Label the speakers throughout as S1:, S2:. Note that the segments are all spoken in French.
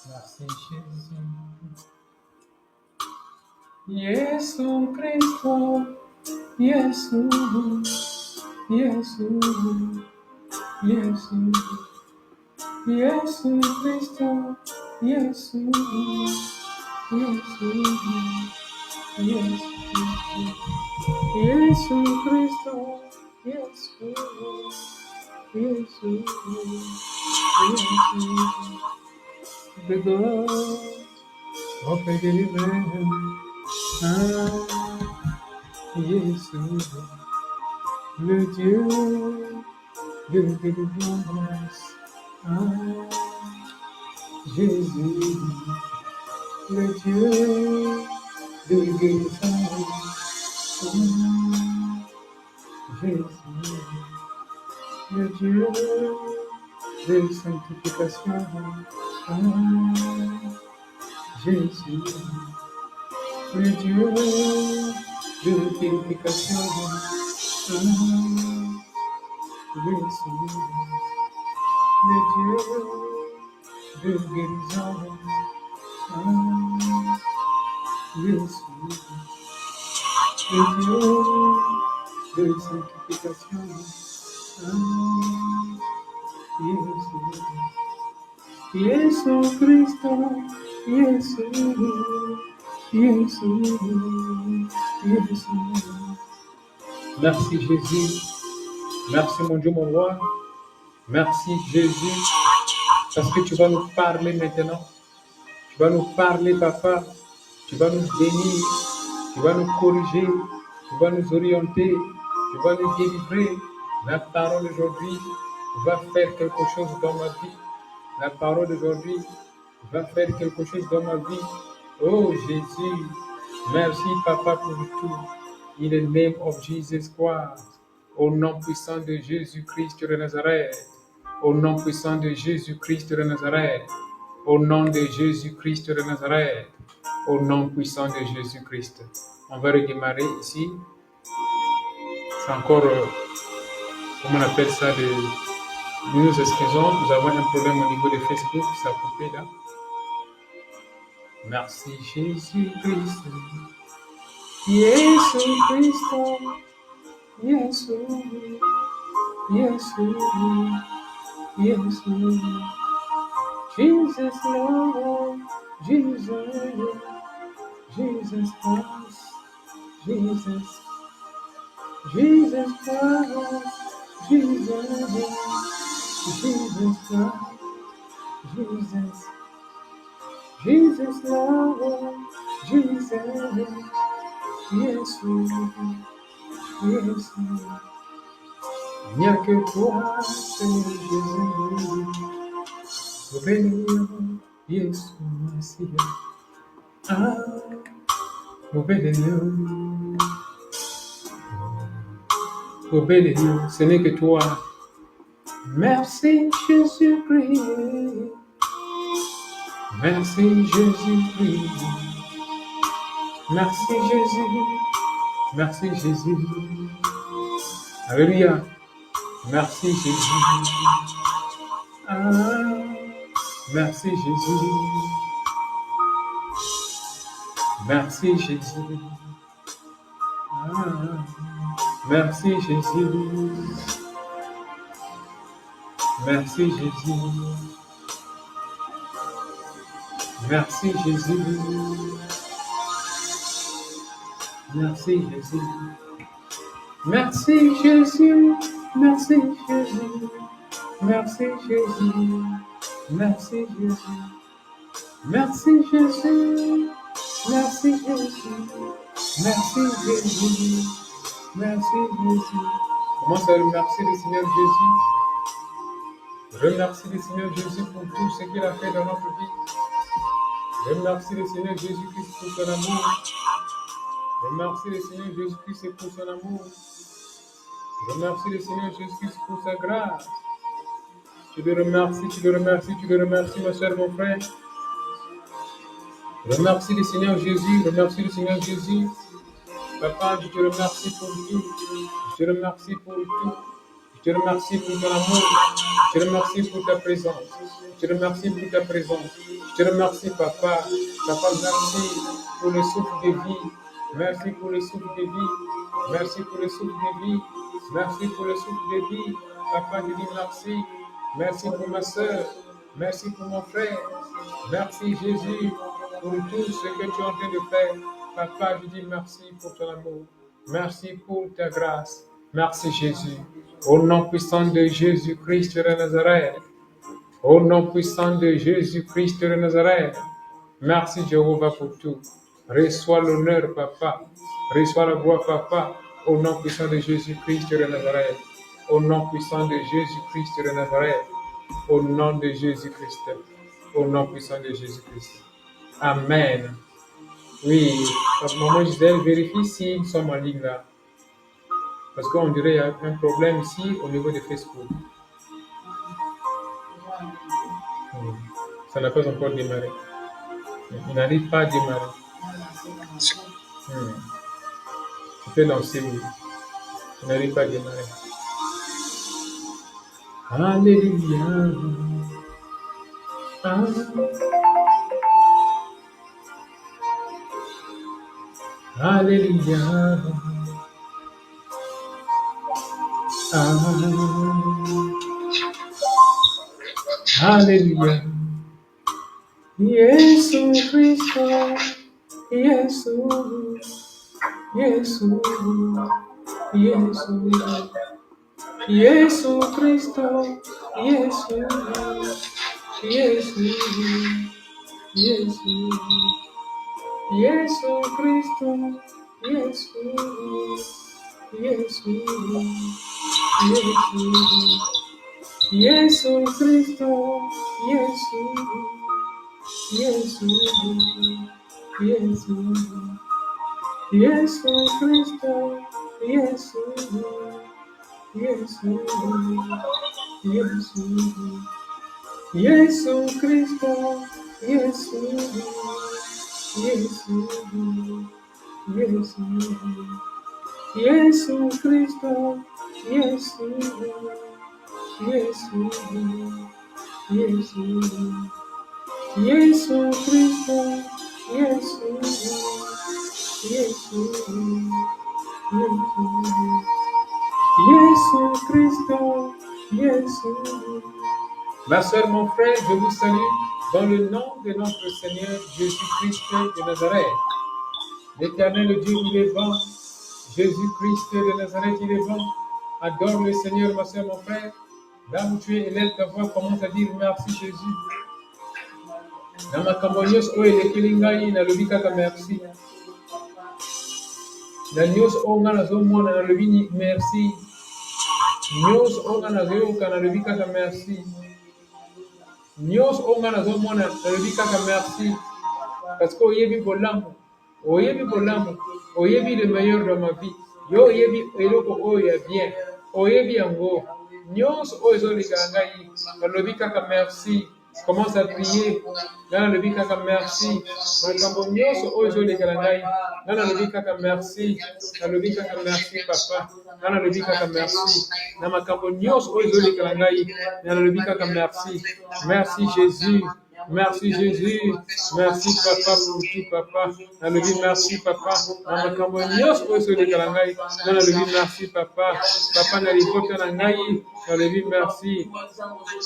S1: Merci Jésus. Yesu Cristo, Yesu, Yesu, Yesu, Yesu Cristo, Yesu, Yesu, Yesu, Yesu Cristo, Yesu, Yesu, Yesu, the God of deliverance. Ah, Jésus, le Dieu de délivrance. Ah, Jésus, le Dieu de guérison. Ah, Jésus, le Dieu de sanctification. Ah, Jésus, le Dieu de purification. Ah, Jésus, le Dieu de guérison. Ah, Jésus, le Dieu de sanctification. Ah, Jésus, Jésus Cristo, Jésus, Jésus, Jésus. Merci Jésus, merci mon Dieu, mon roi. Merci Jésus, parce que tu vas nous parler maintenant. Tu vas nous parler, Papa. Tu vas nous bénir. Tu vas nous corriger. Tu vas nous orienter. Tu vas nous délivrer. La parole d'aujourd'hui va faire quelque chose dans ma vie. La parole d'aujourd'hui va faire quelque chose dans ma vie. Oh Jésus, merci Papa pour tout. In the name of Jesus Christ. Au nom puissant de Jésus-Christ de Nazareth. Au nom puissant de Jésus-Christ de Nazareth. Au nom de Jésus-Christ de Nazareth. Au nom puissant de Jésus-Christ. On va redémarrer ici. C'est encore, comment on appelle ça, nous nous excusons. Nous avons un problème au niveau de Facebook. Ça a coupé là. Merci Jésus-Christ. Jésus-Christ. Jésus. Jésus. Jésus. Jesus Lord, Jesus, Jesus Christ, Jesus, Jesus Christ, Jesus, Jesus Christ, Jesus, Jesus Lord, Jesus, Jésus, Jésus, il n'y a que toi, Seigneur Jésus. Obéléo, Yesu Masia. Ah, Obéléo. Obéléo, ce n'est que toi. Merci Jésus-Christ. Merci Jésus-Christ. Merci Jésus. Merci Jésus. Alléluia. Merci Jésus. Ah. Merci Jésus. Merci Jésus. Ah, merci Jésus. Merci Jésus. Merci Jésus. Merci Jésus. Merci Jésus. Merci Jésus. Merci Jésus. Merci Jésus. Merci Jésus. Merci Jésus. Merci Jésus. Merci Jésus. Commence à remercier le Seigneur Jésus. Remercie le Seigneur Jésus pour tout ce qu'il a fait dans notre vie. Remercie le Seigneur Jésus-Christ pour son amour. Remercie le Seigneur Jésus-Christ pour son amour. Remercie le Seigneur Jésus-Christ pour sa grâce. Tu le remercies, tu le remercies, tu le remercies, ma soeur, mon frère. Remercie le Seigneur Jésus, remercie le Seigneur Jésus. Papa, je te remercie pour tout. Je te remercie pour tout. Je te remercie pour ton amour. Je te remercie pour ta présence. Je te remercie pour ta présence. Je te remercie, Papa. Papa, merci pour le souffle de vie. Merci pour le souffle de vie. Merci pour le souffle de vie. Merci pour le souffle de vie. Papa, je dis merci. Merci pour ma soeur. Merci pour mon frère. Merci, Jésus, pour tout ce que tu es en train de faire. Papa, je dis merci pour ton amour. Merci pour ta grâce. Merci, Jésus. Au nom puissant de Jésus-Christ de Nazareth. Au nom puissant de Jésus-Christ de Nazareth. Merci, Jéhovah, pour tout. Reçois l'honneur, Papa. Reçois la gloire, Papa. Au nom puissant de Jésus-Christ de Nazareth. Au nom puissant de Jésus-Christ de Nazareth. Au nom de Jésus-Christ. Au nom puissant de Jésus-Christ. Amen. Oui, maman Gisèle, vérifie si nous sommes en ligne là. Parce qu'on dirait qu'il y a un problème ici au niveau de Facebook. Ça n'a pas encore démarré. Il n'arrive pas à démarrer. Tu peux lancer, oui. Il n'arrive pas à démarrer. Alléluia. Alléluia. Alléluia. Jésus Christ. Jésus. Jésus. Jésus. Jésus Cristo, Jésus, Jésus, Jésus, Jésus Cristo, Jésus, Jésus, Jésus, Jésus Cristo, Jésus, Jésus, Jésus, Jésus Cristo, Jésus. Jésus, Jésus, Jésus Cristo, Jésus, Jésus, Jésus, Jésus Cristo, Jésus, Jésus, Jésus, Jésus Cristo, Jésus, Jésus, Jésus. Jésus Christ, Jésus. Ma soeur, mon frère, je vous salue dans le nom de notre Seigneur Jésus-Christ de Nazareth. L'Éternel Dieu, il est bon. Jésus-Christ de Nazareth, il est bon. Adore le Seigneur, ma soeur, mon frère. Là où tu es, élève ta voix, commence à dire merci, Jésus. Dans ma cambonios, oh, il est kilingai, na lobi kaka merci. Na nyos, oh, na zo mona, na lobi merci. Nyos onga na zoyo kana lebi kaka merci. Nyos onga na zo mona na lebi kaka merci. Parce que oyebi bolamu, oyebi le meilleur de ma vie. Yo oyebi eloko oyo ya bien, oyebi yango. Nyos oyo ezoleka ngai na lebi kaka merci. Commence à prier. Dans le bikaka merci. Dans le cambo nyos oyo ezoleka ngai. Dans le bikaka merci. Dans le bikaka merci papa. Dans le bikaka merci. Dans ma cambo nyos oyo ezoleka ngai. Dans le bikaka merci. Merci Jésus. Merci Jésus. Merci Papa pour tout Papa. Dans le vie merci Papa. Dans ma cambo nyos oyo ezoleka ngai. Dans le vie merci Papa. Papa na ripota na ngai. Dans le vie merci.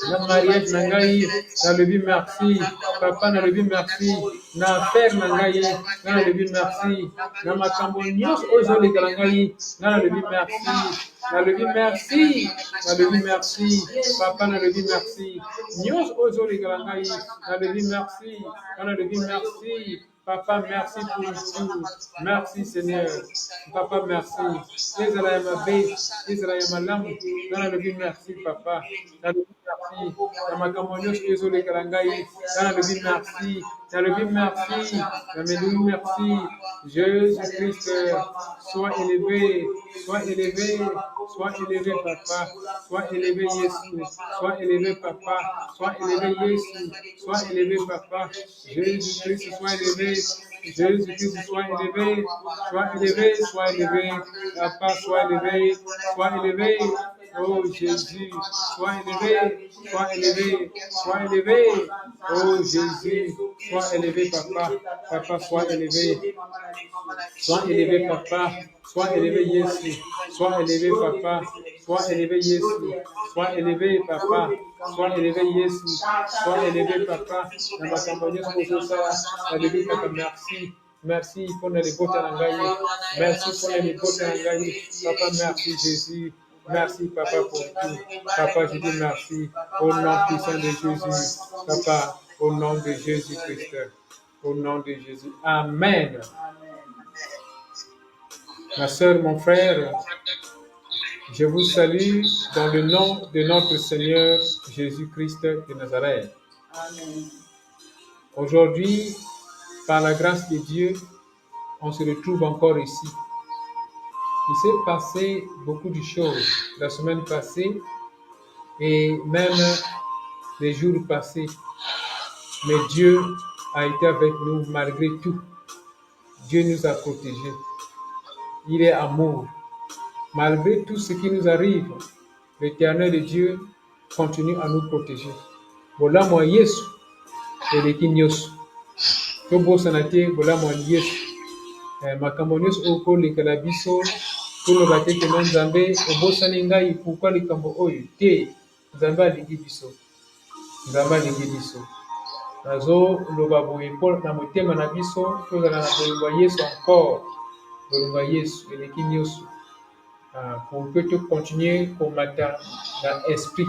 S1: Dans mariage na ngai. Dans le vie merci. Papa dans le vie merci. Dans affaire na ngai. Dans le vie merci. Dans ma cambo nyos oyo ezoleka ngai. Dans le vie merci. Dans le vie merci. Dans le vie merci. Papa dans le vie merci. Nyos oyo ezoleka ngai. Dans le vie merci. Dans le vie merci. Papa, merci pour tout. Merci Seigneur. Papa, merci. Israël ma bête, Israël ma lampe. Dans le vie, merci Papa. Dans le vie, merci. Dans ma communion, je suis désolé, Kalangaï. Dans le vie, merci. Dans le vie, merci. Dans mes loups, merci. Jésus-Christ, sois élevé. Sois élevé. Sois élevé, Papa. Sois élevé, Jésus. Sois élevé, Papa. Sois élevé, Jésus. Sois élevé, Papa. Jésus-Christ, sois élevé. Jésus-Christ, sois élevé. Sois élevé, sois élevé. Papa, sois élevé. Sois élevé. Oh Jésus, sois élevé, sois élevé, sois élevé. Oh Jésus, sois élevé, papa. Papa, sois élevé. Sois élevé, papa. Sois élevé, Jésus. Sois élevé, papa. Sois élevé, Jésus. Sois élevé, papa. Sois élevé, Jésus. Sois élevé, papa. Na makambo nyonso ozosala, nalobi kaka merci. Merci pour les libota na ngai. Merci pour les libota na ngai. Papa, merci Jésus. Merci, papa, pour tout. Papa, je dis merci. Au nom puissant de Jésus. Papa, au nom de Jésus-Christ. Au nom de Jésus. Amen. Ma soeur, mon frère, je vous salue dans le nom de notre Seigneur Jésus-Christ de Nazareth.
S2: Amen.
S1: Aujourd'hui, par la grâce de Dieu, on se retrouve encore ici. Il s'est passé beaucoup de choses la semaine passée et même les jours passés. Mais Dieu a été avec nous malgré tout. Dieu nous a protégés. Il est amour. Malgré tout ce qui nous arrive, l'Éternel de Dieu continue à nous protéger. Bolamu Yesu eleki nyonso. Tobosana te bolamu Yesu. Makambo nyonso okolekela biso toloba te ke na Nzambe obosani ngai pourkua likambo oyo te. Nzambe alingi biso. Nzambe alingi biso. Nazoloba boye mpo na motema na biso tozala na bolingo ya Yesu encore. Bolingo ya Yesu eleki nyonso. Pour que tu continues combattre dans l'esprit,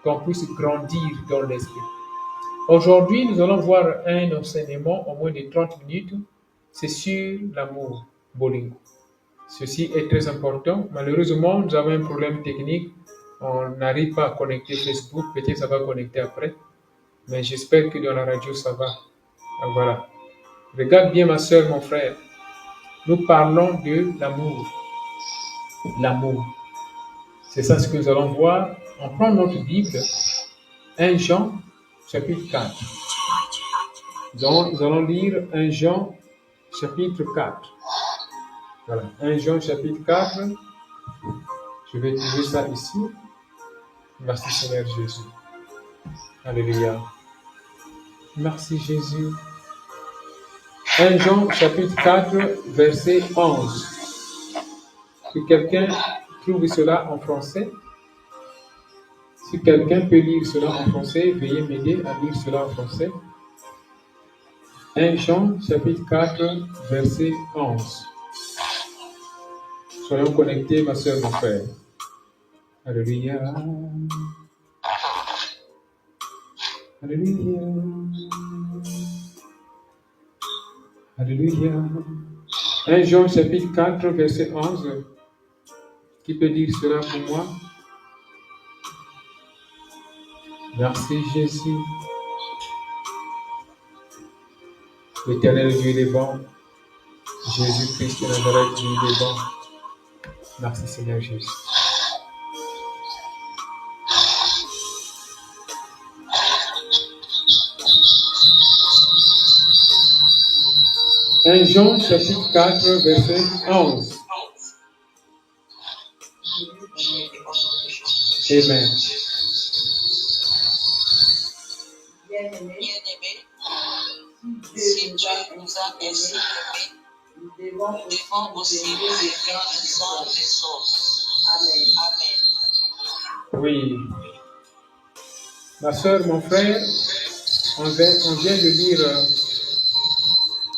S1: qu'on puisse grandir dans l'esprit. Aujourd'hui, nous allons voir un enseignement en moins de 30 minutes. C'est sur l'amour, Bolingo. Ceci est très important. Malheureusement, nous avons un problème technique. On n'arrive pas à connecter Facebook. Peut-être ça va connecter après. Mais j'espère que dans la radio, ça va. Donc voilà. Regarde bien ma soeur, mon frère. Nous parlons de l'amour. L'amour. C'est ça ce que nous allons voir. On prend notre Bible, 1 Jean, chapitre 4. Nous allons lire 1 Jean, chapitre 4. Voilà, 1 Jean, chapitre 4. Je vais trouver ça ici. Merci Seigneur Jésus. Alléluia. Merci Jésus. 1 Jean, chapitre 4, verset 11. Que quelqu'un trouve cela en français. Si quelqu'un peut lire cela en français, veuillez m'aider à lire cela en français. 1 Jean, chapitre 4, verset 11. Soyons connectés, ma soeur, mon frère. Alléluia. Alléluia. Alléluia. 1 Jean, chapitre 4, verset 11. Qui peut dire cela pour moi? Merci Jésus. L'Éternel Dieu il est bon. Jésus-Christ de Nazareth, Dieu il est bon. Merci Seigneur Jésus. « 1 Jean, chapitre 4, verset 11. Amen.
S2: Bien-aimés, si Dieu nous a ainsi aimés, nous devons aussi aimer les uns les autres. Amen. Amen.
S1: Oui. Ma soeur, mon frère, on vient de lire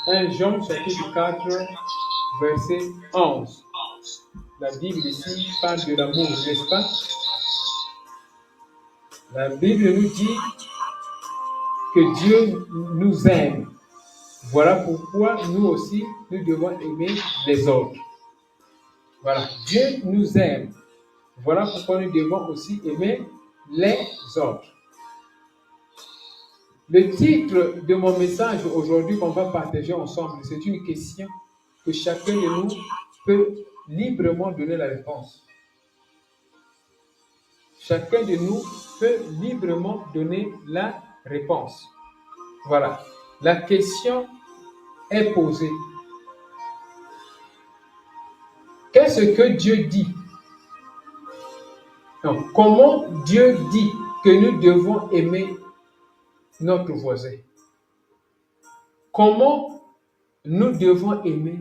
S1: 1 Jean, chapitre 4, verset 11. La Bible ici parle de l'amour, n'est-ce pas? La Bible nous dit que Dieu nous aime. Voilà pourquoi nous aussi, nous devons aimer les autres. Voilà, Dieu nous aime. Voilà pourquoi nous devons aussi aimer les autres. Le titre de mon message aujourd'hui qu'on va partager ensemble, c'est une question que chacun de nous peut librement donner la réponse. Chacun de nous peut librement donner la réponse. Voilà. La question est posée. Qu'est-ce que Dieu dit? Donc, comment Dieu dit que nous devons aimer notre voisin? Comment nous devons aimer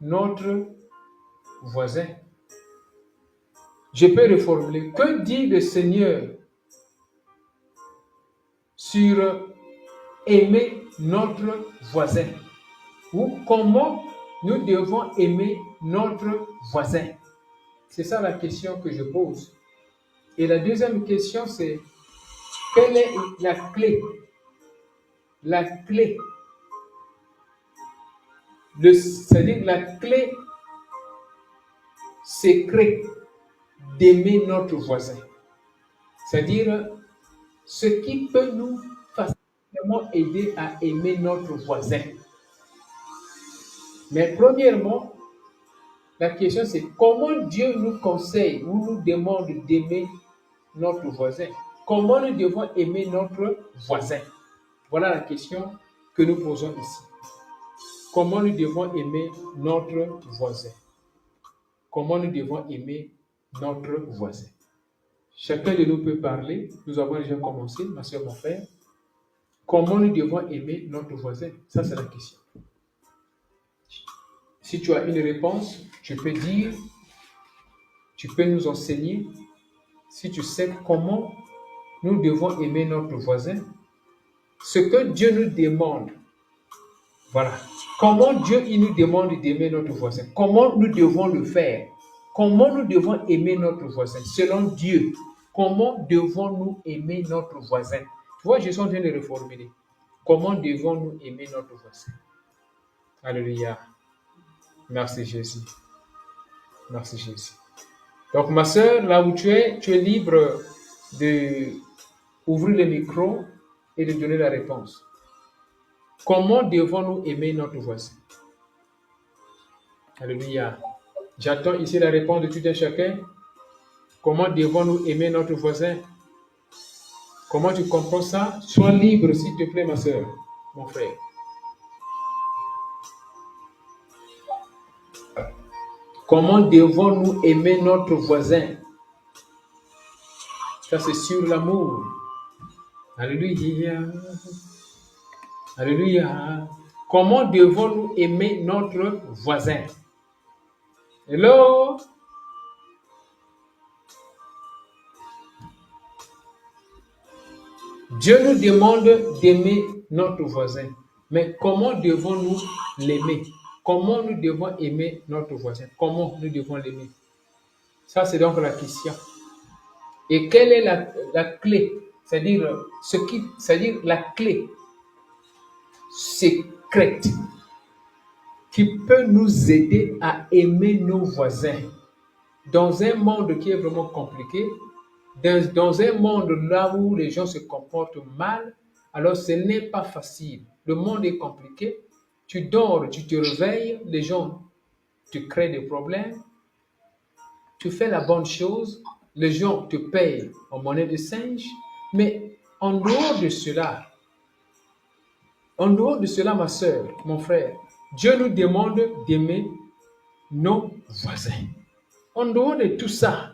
S1: notre voisin? Je peux reformuler. Que dit le Seigneur sur aimer notre voisin? Ou comment nous devons aimer notre voisin? C'est ça la question que je pose. Et la deuxième question, c'est quelle est la clé? La clé, c'est-à-dire la clé secrète d'aimer notre voisin. C'est-à-dire ce qui peut nous facilement aider à aimer notre voisin. Mais premièrement, la question c'est comment Dieu nous conseille ou nous demande d'aimer notre voisin. Comment nous devons aimer notre voisin? Voilà la question que nous posons ici. Comment nous devons aimer notre voisin? Comment nous devons aimer notre voisin? Chacun de nous peut parler. Nous avons déjà commencé, ma soeur, mon frère. Comment nous devons aimer notre voisin? Ça, c'est la question. Si tu as une réponse, tu peux dire, tu peux nous enseigner. Si tu sais comment nous devons aimer notre voisin, ce que Dieu nous demande, voilà. Comment Dieu il nous demande d'aimer notre voisin? Comment nous devons le faire? Comment nous devons aimer notre voisin? Selon Dieu, comment devons-nous aimer notre voisin? Tu vois, je suis en train de reformuler. Comment devons-nous aimer notre voisin? Alléluia. Merci Jésus. Merci Jésus. Donc ma soeur, là où tu es libre d'ouvrir le micro et de donner la réponse. Comment devons-nous aimer notre voisin? Alléluia. J'attends ici la réponse de tout un chacun. Comment devons-nous aimer notre voisin? Comment tu comprends ça? Sois libre, s'il te plaît, ma soeur, mon frère. Comment devons-nous aimer notre voisin? Ça, c'est sur l'amour. Alléluia. Alléluia. Comment devons-nous aimer notre voisin? Hello? Dieu nous demande d'aimer notre voisin. Mais comment devons-nous l'aimer? Comment nous devons aimer notre voisin? Comment nous devons l'aimer? Ça, c'est donc la question. Et quelle est la clé? C'est-à-dire la clé secrète qui peut nous aider à aimer nos voisins dans un monde qui est vraiment compliqué, dans un monde là où les gens se comportent mal. Alors ce n'est pas facile. Le monde est compliqué. Tu dors, tu te réveilles, les gens te créent des problèmes. Tu fais la bonne chose, les gens te payent en monnaie de singe. Mais en dehors de cela, ma soeur, mon frère, Dieu nous demande d'aimer nos voisins. En dehors de tout ça,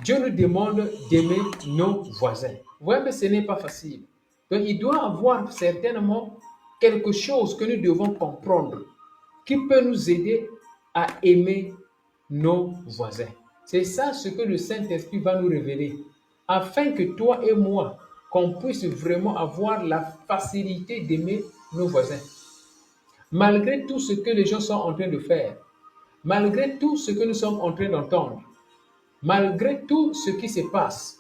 S1: Dieu nous demande d'aimer nos voisins. Vous voyez, mais ce n'est pas facile. Donc, il doit y avoir certainement quelque chose que nous devons comprendre qui peut nous aider à aimer nos voisins. C'est ça ce que le Saint-Esprit va nous révéler, afin que toi et moi, qu'on puisse vraiment avoir la facilité d'aimer nos voisins. Malgré tout ce que les gens sont en train de faire, malgré tout ce que nous sommes en train d'entendre, malgré tout ce qui se passe,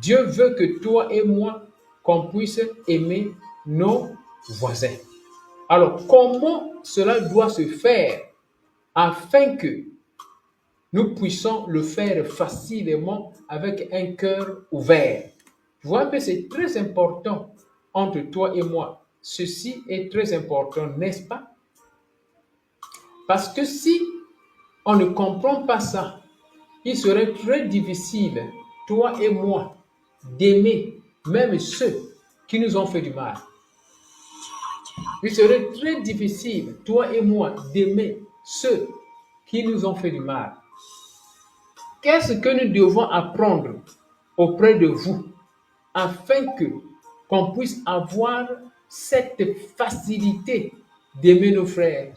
S1: Dieu veut que toi et moi, qu'on puisse aimer nos voisins. Alors, comment cela doit se faire afin que nous puissions le faire facilement avec un cœur ouvert? Tu vois un peu, c'est très important entre toi et moi. Ceci est très important, n'est-ce pas? Parce que si on ne comprend pas ça, il serait très difficile, toi et moi, d'aimer même ceux qui nous ont fait du mal. Il serait très difficile, toi et moi, d'aimer ceux qui nous ont fait du mal. qu'est-ce que nous devons apprendre auprès de vous afin qu'on puisse avoir cette facilité d'aimer nos frères,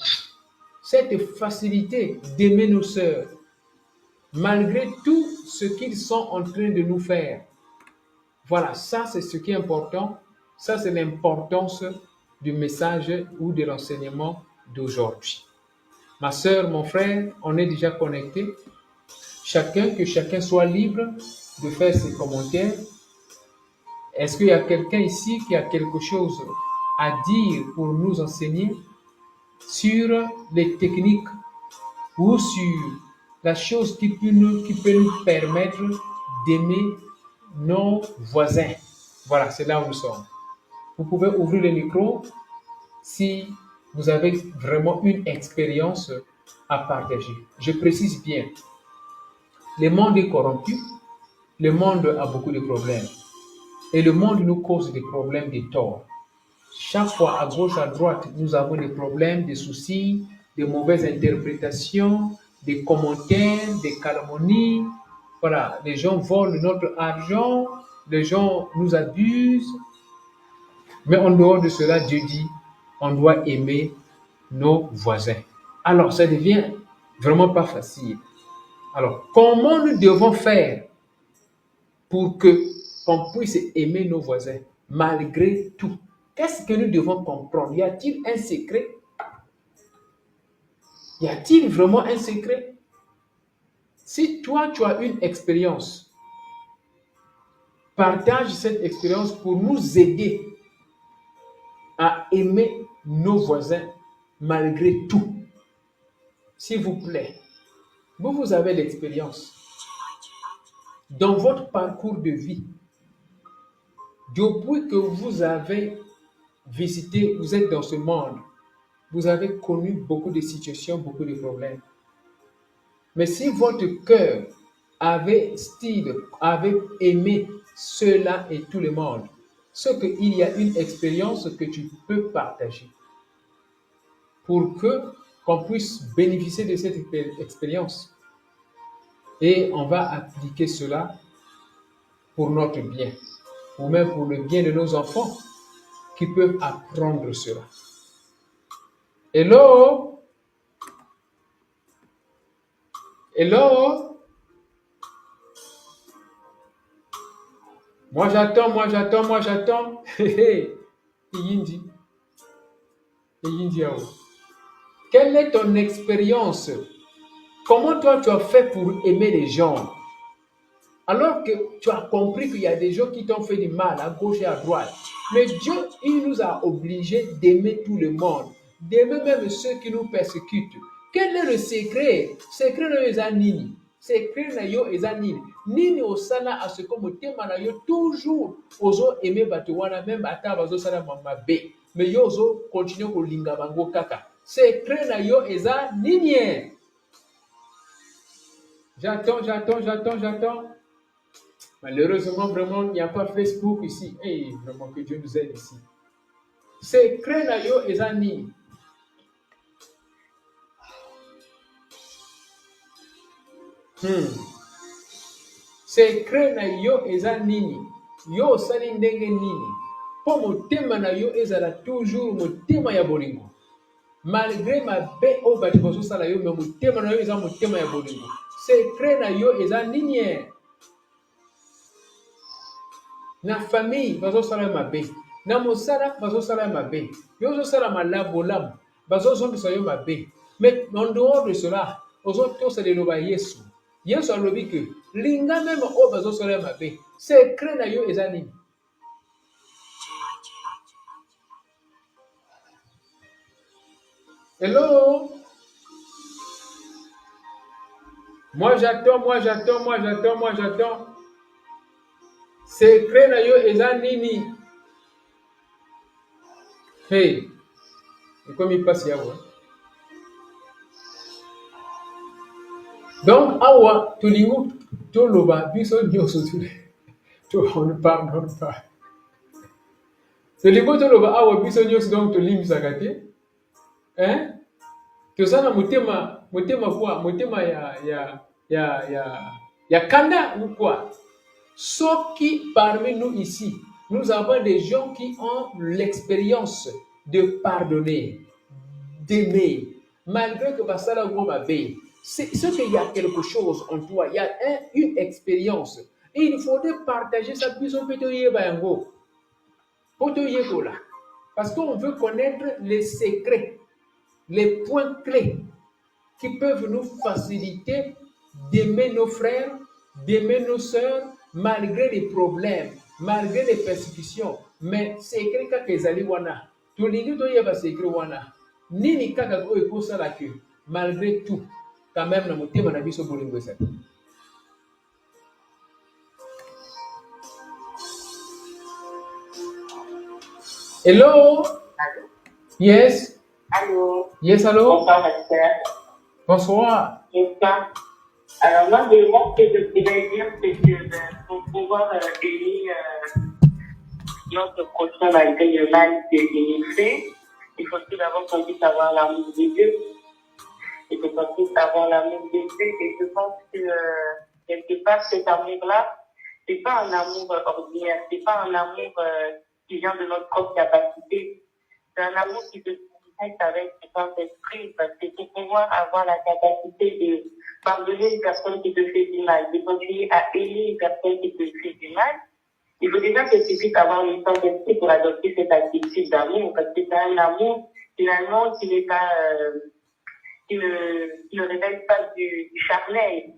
S1: cette facilité d'aimer nos sœurs, malgré tout ce qu'ils sont en train de nous faire. Voilà, ça c'est ce qui est important. Ça c'est l'importance du message ou de l'enseignement d'aujourd'hui. Ma sœur, mon frère, on est déjà connectés. Que chacun soit libre de faire ses commentaires. Est-ce qu'il y a quelqu'un ici qui a quelque chose à dire pour nous enseigner sur les techniques ou sur la chose qui peut nous permettre d'aimer nos voisins? Voilà, c'est là où nous sommes. Vous pouvez ouvrir le micro si vous avez vraiment une expérience à partager. Je précise bien, le monde est corrompu, le monde a beaucoup de problèmes. Et le monde nous cause des problèmes, des torts. Chaque fois, à gauche, à droite, nous avons des problèmes, des soucis, des mauvaises interprétations, des commentaires, des calomnies. Voilà, les gens volent notre argent, les gens nous abusent. Mais en dehors de cela, Dieu dit, on doit aimer nos voisins. Alors, ça devient vraiment pas facile. Alors, comment nous devons faire pour qu'on puisse aimer nos voisins malgré tout? Qu'est-ce que nous devons comprendre? Y a-t-il un secret? Y a-t-il vraiment un secret? Si toi, tu as une expérience, partage cette expérience pour nous aider à aimer nos voisins malgré tout. S'il vous plaît, vous avez l'expérience. Dans votre parcours de vie, depuis que vous avez visité, vous êtes dans ce monde, vous avez connu beaucoup de situations, beaucoup de problèmes. Mais si votre cœur avait aimé cela et tout le monde, c'est qu'il y a une expérience que tu peux partager pour qu'on puisse bénéficier de cette expérience. Et on va appliquer cela pour notre bien, ou même pour le bien de nos enfants qui peuvent apprendre cela. Hello? Hello? Moi j'attends. Yindi. Quelle est ton expérience? Comment toi tu as fait pour aimer les gens? Alors que tu as compris qu'il y a des gens qui t'ont fait du mal à gauche et à droite. Mais Dieu, il nous a obligés d'aimer tout le monde, d'aimer même ceux qui nous persécutent. Quel est le secret? Secret na yo eza nini? Secret na yo eza nini? Nini osala à ce que motema na yo toujours ozo aimer bato wana même ata bazo sala mabe. Mais yo ozo continue kolinga bango kaka. Secret na yo eza nini? J'attends. Malheureusement, vraiment, il n'y a pas Facebook ici. Hey, vraiment, que Dieu nous aide ici. Secret na yo eza nini? Secret na yo eza nini? Yo osali ndenge nini? Po motema na yo ezala toujours motema ya bolingo. Malgré mabe o bato bazosala yo, mais motema na yo eza motema ya bolingo. Secret na yo eza nini? Na famille bazosala mabe, na mosala bazosala mabe, yo ozosala malamu bazozongisa yo mabe. Mais en dehors de cela, ozotosa liloba Yesu. Yesu alobi que linga même o bazosala mabe. Secret na yo eza nini? Hello? Moi j'attends. Secret na yo eza nini? Hey, comme il passe yawa. Donc awa tulingu toloba biso nyoso to on parle. Tulingu toloba awa biso nyoso donc tolimbisaka te. Hein? Tozana motema kwa motema Yakanda ou quoi? Ceux qui, parmi nous ici, nous avons des gens qui ont l'expérience de pardonner, d'aimer, malgré que Basala ou Mabé. C'est ce qu'il y a quelque chose en toi, il y a une expérience. Et il faudrait partager ça, puis on peut te dire, parce qu'on veut connaître les secrets, les points clés qui peuvent nous faciliter d'aimer nos frères, d'aimer nos sœurs, malgré les problèmes, malgré les persécutions. Mais secret kaka ezali wana. Tolingi toyeba secret wana. Nini kaka oyo ekosala ke malgré tout, quand même na motema na biso bolingo ezali. Hello?
S2: Allô?
S1: Yes?
S2: Allô?
S1: Yes, allô?
S2: Bonsoir, ma sœur.
S1: Bonsoir.
S2: Bonsoir. Alors, moi, ce que je voudrais dire, c'est que pour pouvoir aimer notre prochain malgré le mal qu'il fait, il faut tout d'abord qu'on puisse avoir l'amour de Dieu. Il faut qu'on puisse avoir l'amour de Dieu. Et je pense que, quelque part, cet amour-là, c'est pas un amour ordinaire, c'est pas un amour qui vient de notre propre capacité. C'est un amour qui se connecte avec le Saint-Esprit, parce que pour pouvoir avoir la capacité de pardonner une personne qui te fait du mal, de continuer à aimer une personne qui te fait du mal, il faut déjà que tu puisses avoir le Saint-Esprit pour adopter cette attitude d'amour, parce que c'est un amour, finalement, qui n'est pas, qui ne révèle pas du charnel,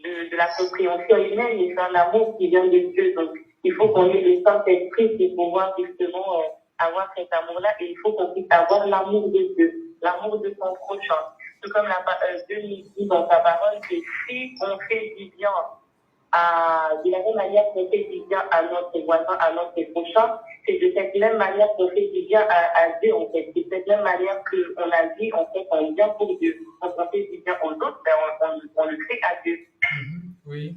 S2: de la compréhension humaine, mais c'est un amour qui vient de Dieu. Donc, il faut qu'on ait le Saint-Esprit pour pouvoir justement avoir cet amour-là, et il faut qu'on puisse avoir l'amour de Dieu, l'amour de son prochain. Tout comme Dieu nous dit dans sa parole que si on fait du bien de la même manière qu'on fait du bien à notre voisin, à notre prochain, c'est de cette même manière qu'on fait du bien à Dieu, en fait. C'est de cette même manière qu'on a dit, en fait, on vient pour Dieu. Quand on fait du bien aux autres, on le fait à Dieu.
S1: Oui.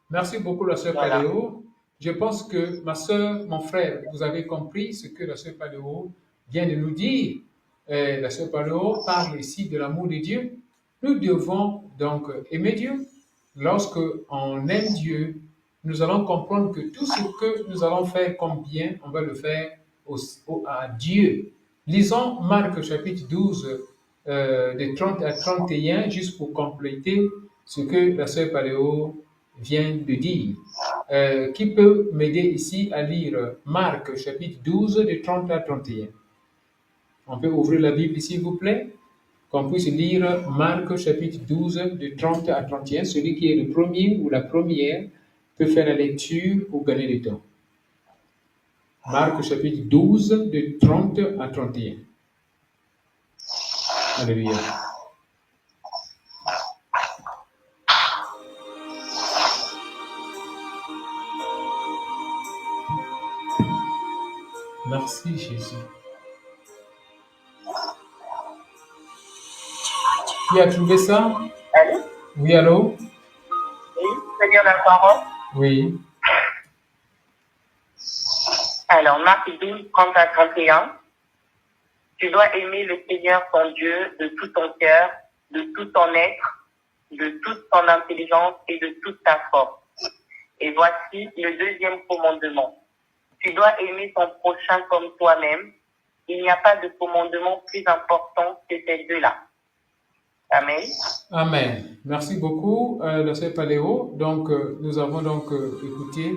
S1: Merci beaucoup, la sœur
S2: Voilà.
S1: Paléo. Je pense que ma sœur, mon frère, vous avez compris ce que la sœur Paléo vient de nous dire. La sœur Paléo parle ici de l'amour de Dieu. Nous devons donc aimer Dieu. Lorsque on aime Dieu, nous allons comprendre que tout ce que nous allons faire comme bien, on va le faire à Dieu. Lisons Marc chapitre 12, de 30 à 31, juste pour compléter ce que la sœur Paléo vient de dire. Qui peut m'aider ici à lire Marc chapitre 12 de 30 à 31? On peut ouvrir la Bible s'il vous plaît, qu'on puisse lire Marc chapitre 12 de 30 à 31. Celui qui est le premier ou la première peut faire la lecture pour gagner du temps. Marc chapitre 12 de 30 à 31. Alléluia. Merci Jésus. Qui a trouvé ça?
S2: Allô?
S1: Oui, allô?
S2: Oui, tu peux dire la parole?
S1: Oui.
S2: Alors, Marc 12, 30 à 31. Tu dois aimer le Seigneur ton Dieu de tout ton cœur, de tout ton être, de toute ton intelligence et de toute ta force. Et voici le deuxième commandement. Tu dois aimer ton prochain comme toi-même. Il n'y a pas de commandement plus important que ces deux-là. Amen.
S1: Amen. Merci beaucoup, la sœur Paléo. Donc, nous avons donc écouté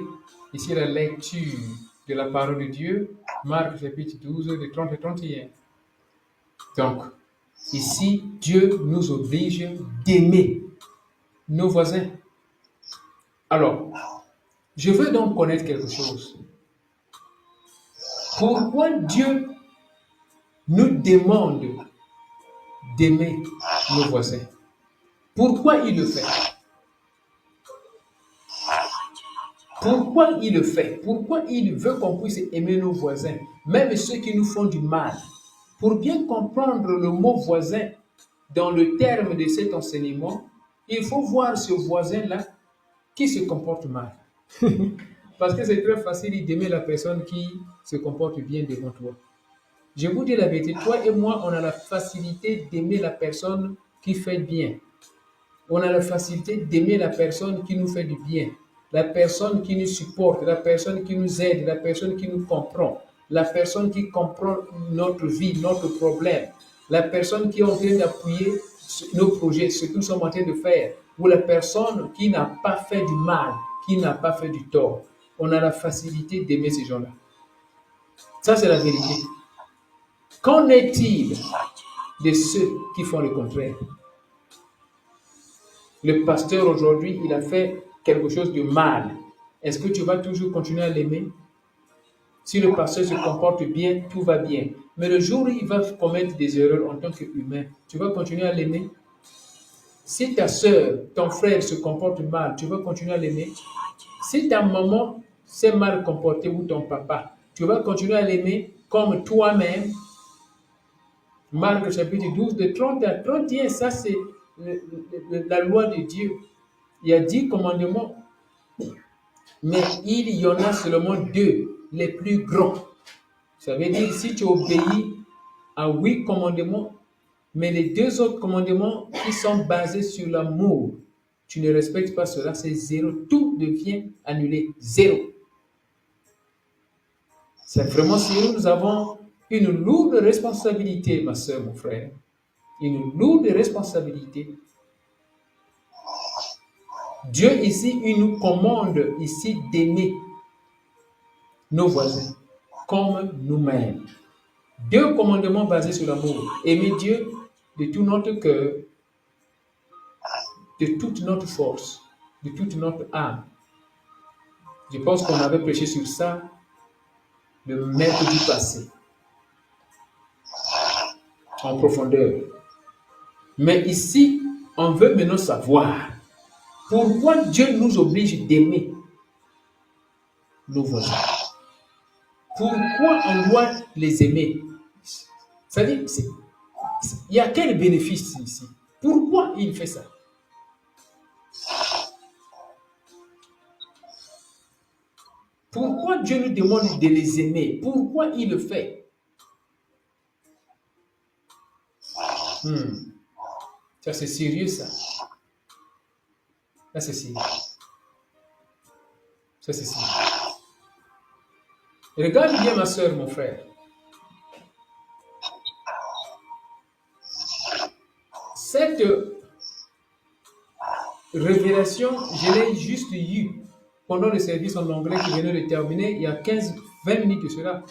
S1: ici la lecture de la parole de Dieu, Marc chapitre 12, de 30 à 31. Donc, ici, Dieu nous oblige d'aimer nos voisins. Alors, je veux donc connaître quelque chose. Pourquoi Dieu nous demande d'aimer nos voisins? Pourquoi il le fait? Pourquoi il le fait? Pourquoi il veut qu'on puisse aimer nos voisins, même ceux qui nous font du mal? Pour bien comprendre le mot voisin dans le terme de cet enseignement, il faut voir ce voisin-là qui se comporte mal. Parce que c'est très facile d'aimer la personne qui se comporte bien devant toi. Je vous dis la vérité, toi et moi, on a la facilité d'aimer la personne qui fait bien. On a la facilité d'aimer la personne qui nous fait du bien, la personne qui nous supporte, la personne qui nous aide, la personne qui nous comprend, la personne qui comprend notre vie, notre problème, la personne qui est en train d'appuyer nos projets, ce que nous sommes en train de faire, ou la personne qui n'a pas fait du mal, qui n'a pas fait du tort. On a la facilité d'aimer ces gens-là. Ça, c'est la vérité. Qu'en est-il de ceux qui font le contraire? Le pasteur aujourd'hui, il a fait quelque chose de mal. Est-ce que tu vas toujours continuer à l'aimer? Si le pasteur se comporte bien, tout va bien. Mais le jour où il va commettre des erreurs en tant qu'humain, tu vas continuer à l'aimer? Si ta soeur, ton frère se comporte mal, tu vas continuer à l'aimer? Si ta maman s'est mal comportée ou ton papa, tu vas continuer à l'aimer comme toi-même? Marc chapitre 12, de 30 à 31, ça c'est la loi de Dieu. Il y a 10 commandements, mais il y en a seulement 2, les plus grands. Ça veut dire si tu obéis à 8 commandements, mais les 2 autres commandements qui sont basés sur l'amour, tu ne respectes pas cela, c'est 0. Tout devient annulé, 0. C'est vraiment sérieux, nous avons une lourde responsabilité, ma soeur, mon frère. Une lourde responsabilité. Dieu ici, il nous commande ici d'aimer nos voisins comme nous-mêmes. 2 commandements basés sur l'amour. Aimer Dieu de tout notre cœur, de toute notre force, de toute notre âme. Je pense qu'on avait prêché sur ça le mercredi passé, en profondeur. Mais ici, on veut maintenant savoir pourquoi Dieu nous oblige d'aimer nos voisins. Pourquoi on doit les aimer? C'est-à-dire, il y a quel bénéfice ici? Pourquoi il fait ça? Pourquoi Dieu nous demande de les aimer? Pourquoi il le fait? Ça c'est sérieux ça. Ça c'est sérieux. Ça c'est sérieux. Regarde bien ma soeur, mon frère. Cette révélation, je l'ai juste eue pendant le service en anglais qui venait de terminer il y a 15-20 minutes de cela.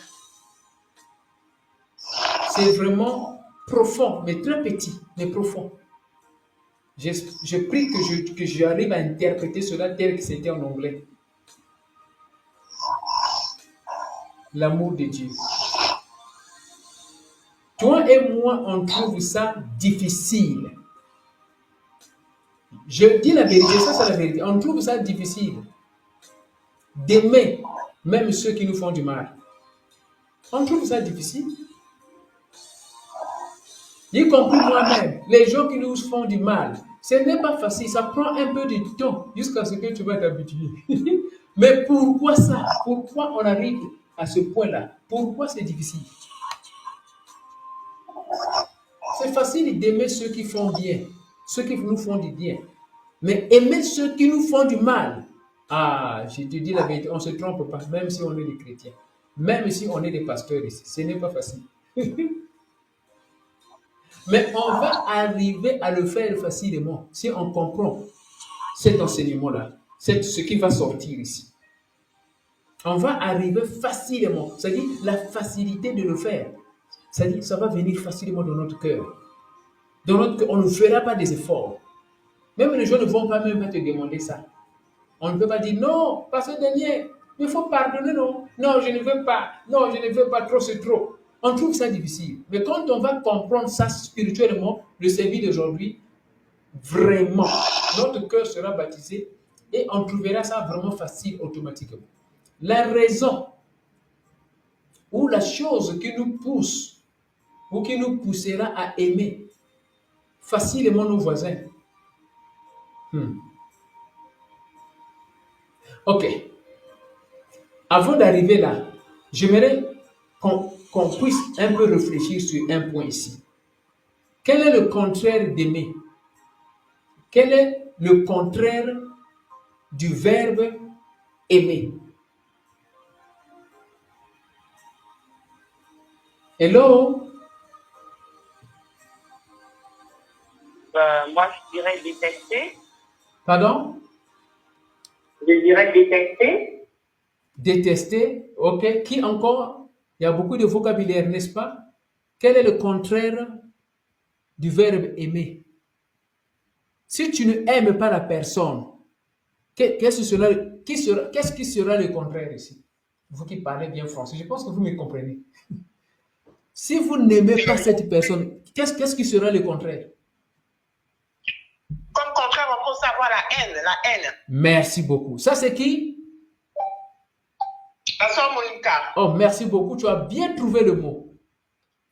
S1: C'est vraiment profond, mais très petit, mais profond. Je prie que j'arrive à interpréter cela tel que c'était en anglais. L'amour de Dieu. Toi et moi, on trouve ça difficile. Je dis la vérité, ça c'est la vérité. On trouve ça difficile d'aimer même ceux qui nous font du mal. On trouve ça difficile. Y compris moi-même, les gens qui nous font du mal, ce n'est pas facile, ça prend un peu de temps jusqu'à ce que tu vas t'habituer. Mais pourquoi ça? Pourquoi on arrive à ce point-là? Pourquoi c'est difficile? C'est facile d'aimer ceux qui font bien, ceux qui nous font du bien. Mais aimer ceux qui nous font du mal, je te dis la vérité, on ne se trompe pas, même si on est des chrétiens, même si on est des pasteurs ici, ce n'est pas facile. Mais on va arriver à le faire facilement si on comprend cet enseignement-là, ce qui va sortir ici. On va arriver facilement, c'est-à-dire la facilité de le faire. C'est-à-dire ça va venir facilement dans notre cœur. Dans notre cœur, on ne fera pas des efforts. Même les gens ne vont pas même te demander ça. On ne peut pas dire non, pasteur Daniel, il faut pardonner, non. Non, je ne veux pas. Non, je ne veux pas, trop, c'est trop. On trouve ça difficile. Mais quand on va comprendre ça spirituellement, le service d'aujourd'hui, vraiment, notre cœur sera baptisé et on trouvera ça vraiment facile automatiquement. La raison ou la chose qui nous pousse ou qui nous poussera à aimer facilement nos voisins. Ok. Avant d'arriver là, j'aimerais qu'on puisse un peu réfléchir sur un point ici. Quel est le contraire d'aimer? Quel est le contraire du verbe aimer? Hello?
S2: Moi, je dirais détester.
S1: Pardon?
S2: Je dirais détester.
S1: Détester. OK. Qui encore? Il y a beaucoup de vocabulaire, n'est-ce pas? Quel est le contraire du verbe aimer? Si tu ne aimes pas la personne, qu'est-ce qui sera le contraire ici? Vous qui parlez bien français, je pense que vous me comprenez. Si vous n'aimez pas cette personne, qu'est-ce qui sera le contraire?
S2: Comme contraire, on peut savoir la haine, la haine.
S1: Merci beaucoup. Ça, c'est qui?
S2: La sœur Monica.
S1: Oh, merci beaucoup. Tu as bien trouvé le mot.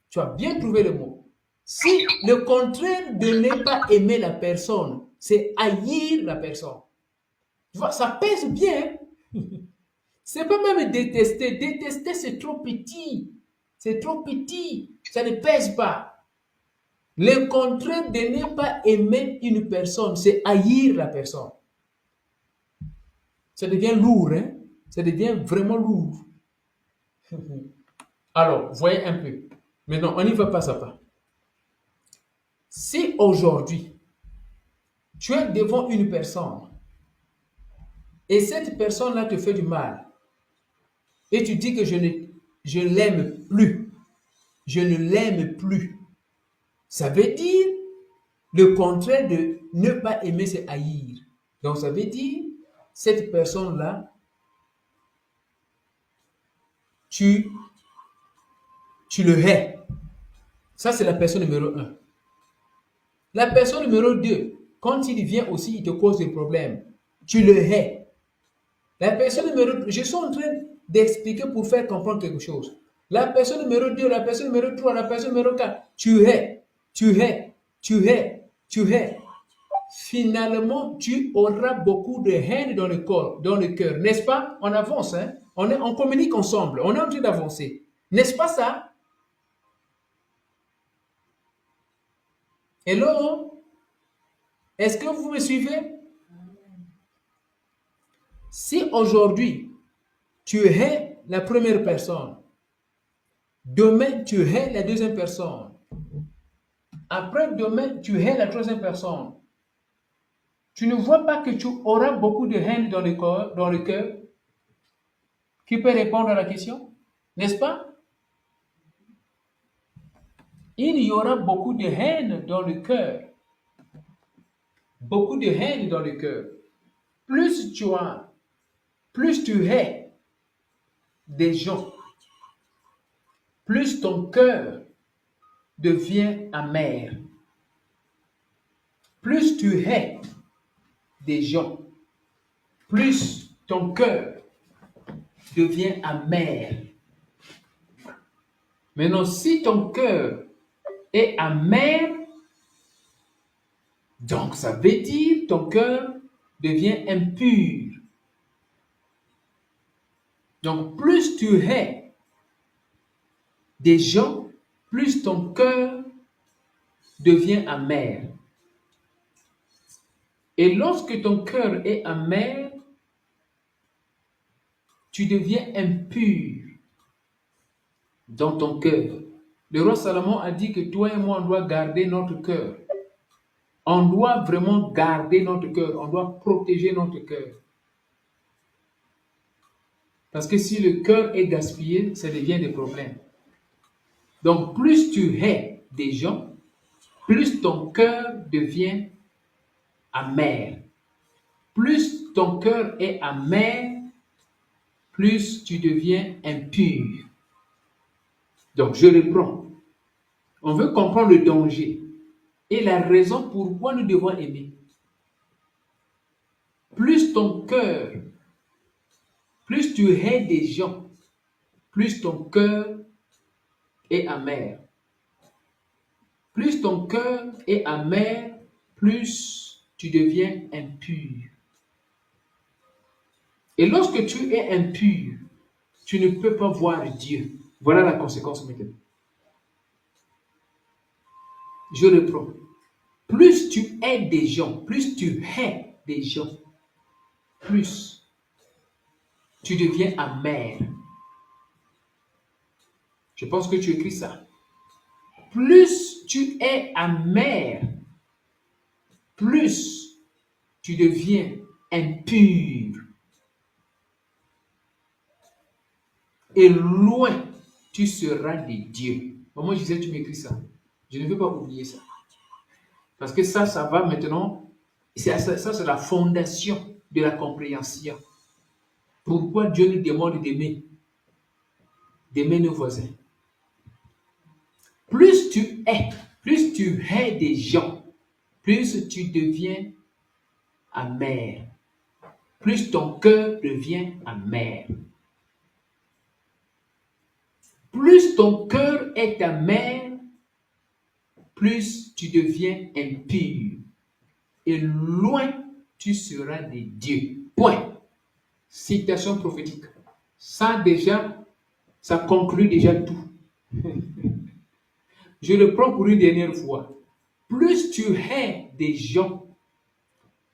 S1: Tu as bien trouvé le mot. Si le contraire de ne pas aimer la personne, c'est haïr la personne. Tu vois, ça pèse bien. C'est pas même détester. Détester, c'est trop petit. C'est trop petit. Ça ne pèse pas. Le contraire de ne pas aimer une personne, c'est haïr la personne. Ça devient lourd, hein? Ça devient vraiment lourd. Alors, voyez un peu. Maintenant, on y va pas à pas. Si aujourd'hui, tu es devant une personne et cette personne-là te fait du mal et tu dis que je l'aime plus, je ne l'aime plus, ça veut dire le contraire de ne pas aimer, c'est haïr. Donc, ça veut dire cette personne-là, tu le hais. Ça, c'est la personne numéro 1. La personne numéro 2, quand il vient aussi, il te cause des problèmes. Tu le hais. La personne numéro 3, je suis en train d'expliquer pour faire comprendre quelque chose. La personne numéro 2, la personne numéro 3, la personne numéro 4, tu hais, tu hais, tu hais, tu hais. Finalement, tu auras beaucoup de haine dans le corps, dans le cœur, n'est-ce pas? On avance, hein? On communique ensemble, on est en train d'avancer. N'est-ce pas ça? Hello? Est-ce que vous me suivez? Si aujourd'hui, tu hais la première personne, demain, tu hais la deuxième personne, après demain, tu hais la troisième personne, tu ne vois pas que tu auras beaucoup de haine dans le cœur? Qui peut répondre à la question? N'est-ce pas? Il y aura beaucoup de haine dans le cœur. Beaucoup de haine dans le cœur. Plus tu hais des gens, plus ton cœur devient amer. Plus tu hais des gens, plus ton cœur devient amer. Maintenant, si ton cœur est amer, donc ça veut dire ton cœur devient impur. Donc, plus tu hais des gens, plus ton cœur devient amer. Et lorsque ton cœur est amer, tu deviens impur dans ton cœur. Le roi Salomon a dit que toi et moi, on doit garder notre cœur. On doit vraiment garder notre cœur. On doit protéger notre cœur. Parce que si le cœur est gaspillé, ça devient des problèmes. Donc, plus tu hais des gens, plus ton cœur devient amer. Plus ton cœur est amer, plus tu deviens impur. Donc, je reprends. On veut comprendre le danger et la raison pourquoi nous devons aimer. Plus ton cœur, plus tu hais des gens, plus ton cœur est amer. Plus ton cœur est amer, plus tu deviens impur. Et lorsque tu es impur, tu ne peux pas voir Dieu. Voilà la conséquence maintenant. Je reprends. Plus tu aides des gens, plus tu hais des gens, plus tu deviens amer. Je pense que tu écris ça. Plus tu es amer, plus tu deviens impur. Et loin tu seras de Dieu. Moi, je disais, tu m'écris ça. Je ne veux pas oublier ça. Parce que ça va maintenant, ça c'est la fondation de la compréhension. Pourquoi Dieu nous demande d'aimer nos voisins. Plus tu hais des gens, plus tu deviens amer. Plus ton cœur devient amer. Plus ton cœur est amer, plus tu deviens impur. Et loin tu seras de Dieu. Point. Citation prophétique. Ça déjà, ça conclut déjà tout. Je le prends pour une dernière fois. Plus tu hais des gens,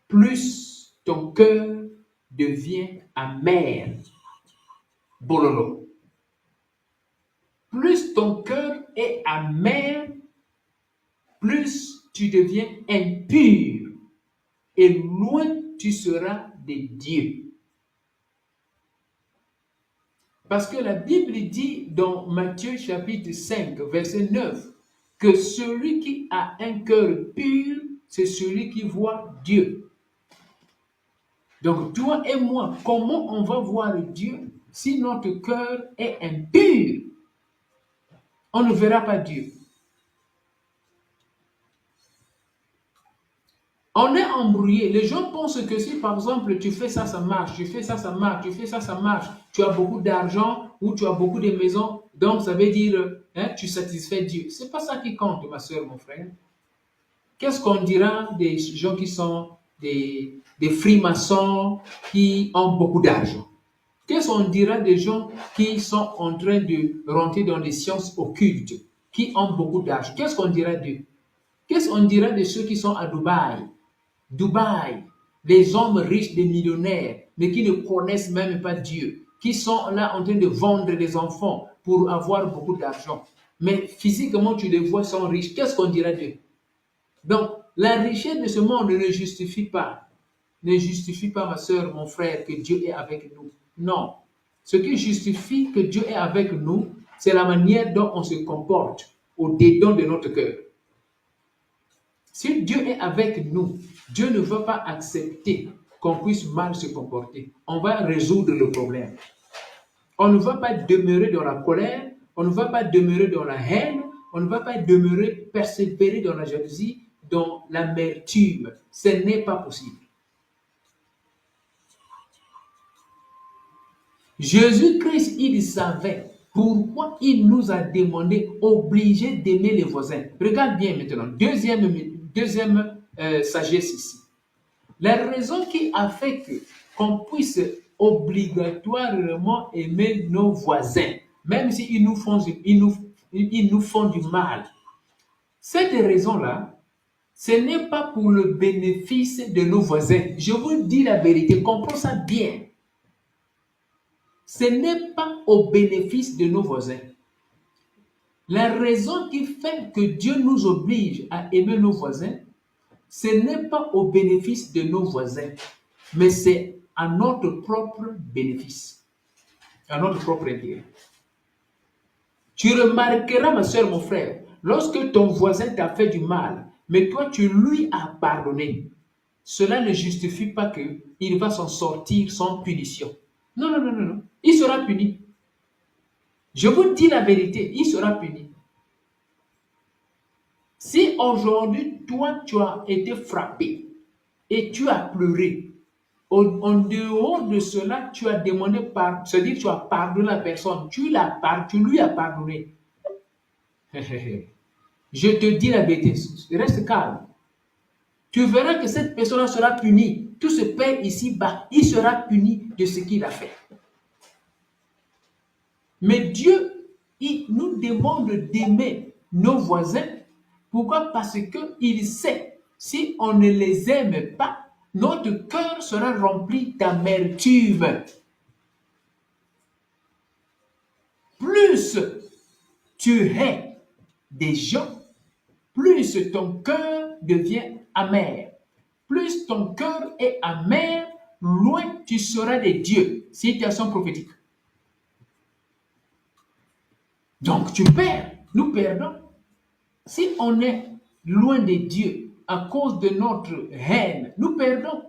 S1: plus ton cœur devient amer. Bololo. Plus ton cœur est amer, plus tu deviens impur. Et loin tu seras de Dieu. Parce que la Bible dit dans Matthieu chapitre 5, verset 9, que celui qui a un cœur pur, c'est celui qui voit Dieu. Donc toi et moi, comment on va voir Dieu si notre cœur est impur? On ne verra pas Dieu. On est embrouillé. Les gens pensent que si par exemple tu fais ça, ça marche, tu fais ça, ça marche, tu fais ça, ça marche, tu as beaucoup d'argent ou tu as beaucoup de maisons, donc ça veut dire tu satisfais Dieu. Ce n'est pas ça qui compte, ma soeur, mon frère. Qu'est-ce qu'on dira des gens qui sont des francs-maçons qui ont beaucoup d'argent? Qu'est-ce qu'on dira des gens qui sont en train de rentrer dans les sciences occultes, qui ont beaucoup d'argent? Qu'est-ce qu'on dira d'eux? Qu'est-ce qu'on dira de ceux qui sont à Dubaï? Dubaï, les hommes riches, des millionnaires, mais qui ne connaissent même pas Dieu, qui sont là en train de vendre des enfants pour avoir beaucoup d'argent. Mais physiquement, tu les vois, sont riches. Qu'est-ce qu'on dira d'eux? Donc, la richesse de ce monde ne justifie pas. Ne justifie pas, ma soeur, mon frère, que Dieu est avec nous. Non. Ce qui justifie que Dieu est avec nous, c'est la manière dont on se comporte au-dedans de notre cœur. Si Dieu est avec nous, Dieu ne va pas accepter qu'on puisse mal se comporter. On va résoudre le problème. On ne va pas demeurer dans la colère, on ne va pas demeurer dans la haine, on ne va pas demeurer, persévérer dans la jalousie, dans l'amertume. Ce n'est pas possible. Jésus-Christ, il savait pourquoi il nous a demandé, obligé d'aimer les voisins. Regarde bien maintenant, deuxième sagesse ici. La raison qui a fait qu'on puisse obligatoirement aimer nos voisins, même s'ils nous font du mal, cette raison-là, ce n'est pas pour le bénéfice de nos voisins. Je vous dis la vérité, comprenez ça bien. Ce n'est pas au bénéfice de nos voisins. La raison qui fait que Dieu nous oblige à aimer nos voisins, ce n'est pas au bénéfice de nos voisins, mais c'est à notre propre bénéfice, à notre propre intérêt. Tu remarqueras, ma soeur, mon frère, lorsque ton voisin t'a fait du mal, mais toi tu lui as pardonné, cela ne justifie pas qu'il va s'en sortir sans punition. Non, non, non, non, non. Il sera puni. Je vous dis la vérité, il sera puni. Si aujourd'hui, toi, tu as été frappé et tu as pleuré, en dehors de cela, tu as demandé pardon, c'est-à-dire tu as pardonné la personne, tu lui as pardonné. Je te dis la vérité, reste calme. Tu verras que cette personne sera punie. Tout ce père ici-bas, il sera puni de ce qu'il a fait. Mais Dieu, il nous demande d'aimer nos voisins. Pourquoi? Parce qu'il sait Si on ne les aime pas, notre cœur sera rempli d'amertume. Plus tu hais des gens, plus ton cœur devient amer. Plus ton cœur est amer, loin tu seras de Dieu. Citation prophétique. Donc tu perds, nous perdons. Si on est loin de Dieu à cause de notre haine, nous perdons.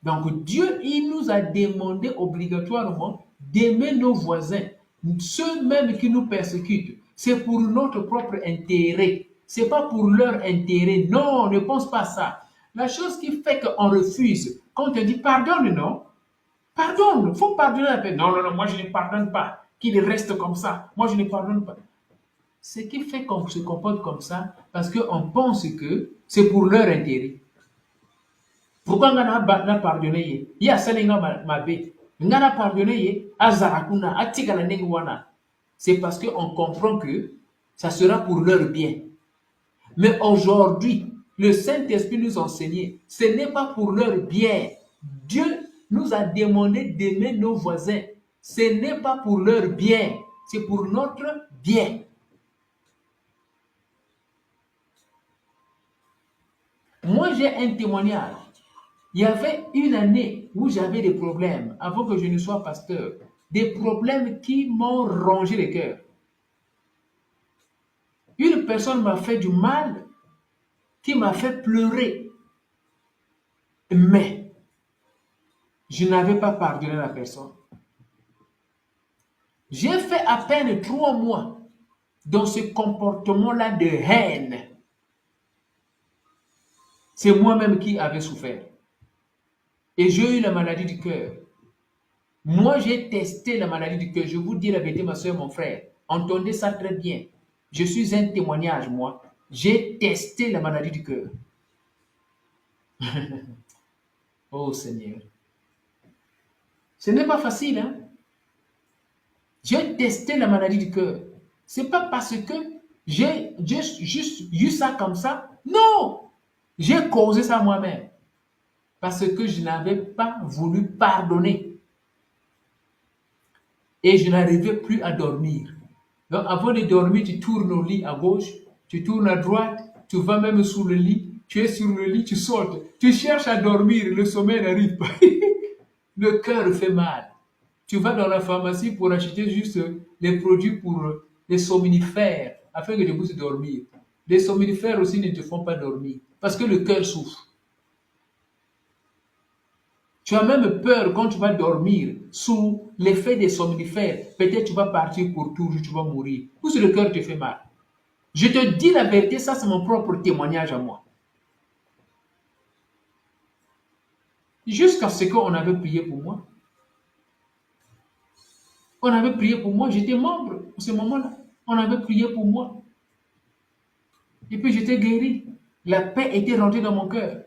S1: Donc Dieu, il nous a demandé obligatoirement d'aimer nos voisins, ceux même qui nous persécutent. C'est pour notre propre intérêt. C'est pas pour leur intérêt. Non, ne pense pas ça. La chose qui fait qu'on refuse, quand on te dit pardonne, non? Pardonne, il faut pardonner la paix. Non, non, non, moi je ne pardonne pas. Qu'il reste comme ça. Moi je ne pardonne pas. Ce qui fait qu'on se comporte comme ça, parce qu'on pense que c'est pour leur intérêt. Pourquoi on a pardonné? Il y a celle qui m'a dit, on a pardonné à Zarakuna, à Tigala. C'est parce qu'on comprend que ça sera pour leur bien. Mais aujourd'hui, le Saint-Esprit nous enseignait, ce n'est pas pour leur bien. Dieu nous a demandé d'aimer nos voisins. Ce n'est pas pour leur bien, c'est pour notre bien. Moi, j'ai un témoignage. Il y avait une année où j'avais des problèmes, avant que je ne sois pasteur. Des problèmes qui m'ont rongé le cœur. Une personne m'a fait du mal, qui m'a fait pleurer. Mais, je n'avais pas pardonné la personne. J'ai fait à peine 3 mois dans ce comportement-là de haine. C'est moi-même qui avais souffert. Et j'ai eu la maladie du cœur. Moi, j'ai testé la maladie du cœur. Je vous dis la vérité, ma soeur, mon frère. Entendez ça très bien. Je suis un témoignage, moi. J'ai testé la maladie du cœur. Oh Seigneur. Ce n'est pas facile, hein? J'ai testé la maladie du cœur. C'est pas parce que j'ai juste eu ça comme ça. Non! J'ai causé ça moi-même. Parce que je n'avais pas voulu pardonner. Et je n'arrivais plus à dormir. Donc avant de dormir, tu tournes au lit à gauche, tu tournes à droite, tu vas même sous le lit, tu es sur le lit, tu sautes. Tu cherches à dormir, le sommeil n'arrive pas. Le cœur fait mal. Tu vas dans la pharmacie pour acheter juste les produits pour les somnifères, afin que tu puisses dormir. Les somnifères aussi ne te font pas dormir, parce que le cœur souffre. Tu as même peur quand tu vas dormir sous l'effet des somnifères. Peut-être tu vas partir pour toujours, tu vas mourir. Ou si le cœur te fait mal. Je te dis la vérité, ça c'est mon propre témoignage à moi. Jusqu'à ce qu'on avait prié pour moi. On avait prié pour moi, j'étais membre à ce moment-là. On avait prié pour moi. Et puis j'étais guéri. La paix était rentrée dans mon cœur.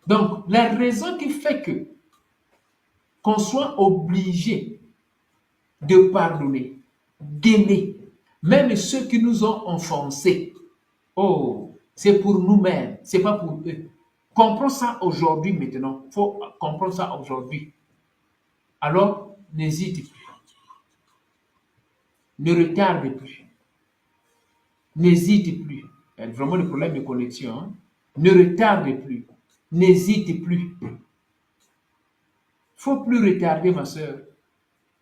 S1: Donc, la raison qui fait que qu'on soit obligé de pardonner, d'aimer, même ceux qui nous ont offensés. Oh, c'est pour nous-mêmes, c'est pas pour eux. Comprends ça aujourd'hui maintenant. Il faut comprendre ça aujourd'hui. Alors, n'hésite plus. Ne retarde plus. N'hésite plus. Il y a vraiment des problèmes de connexion. Hein? Ne retarde plus. N'hésite plus. Il ne faut plus retarder, ma soeur.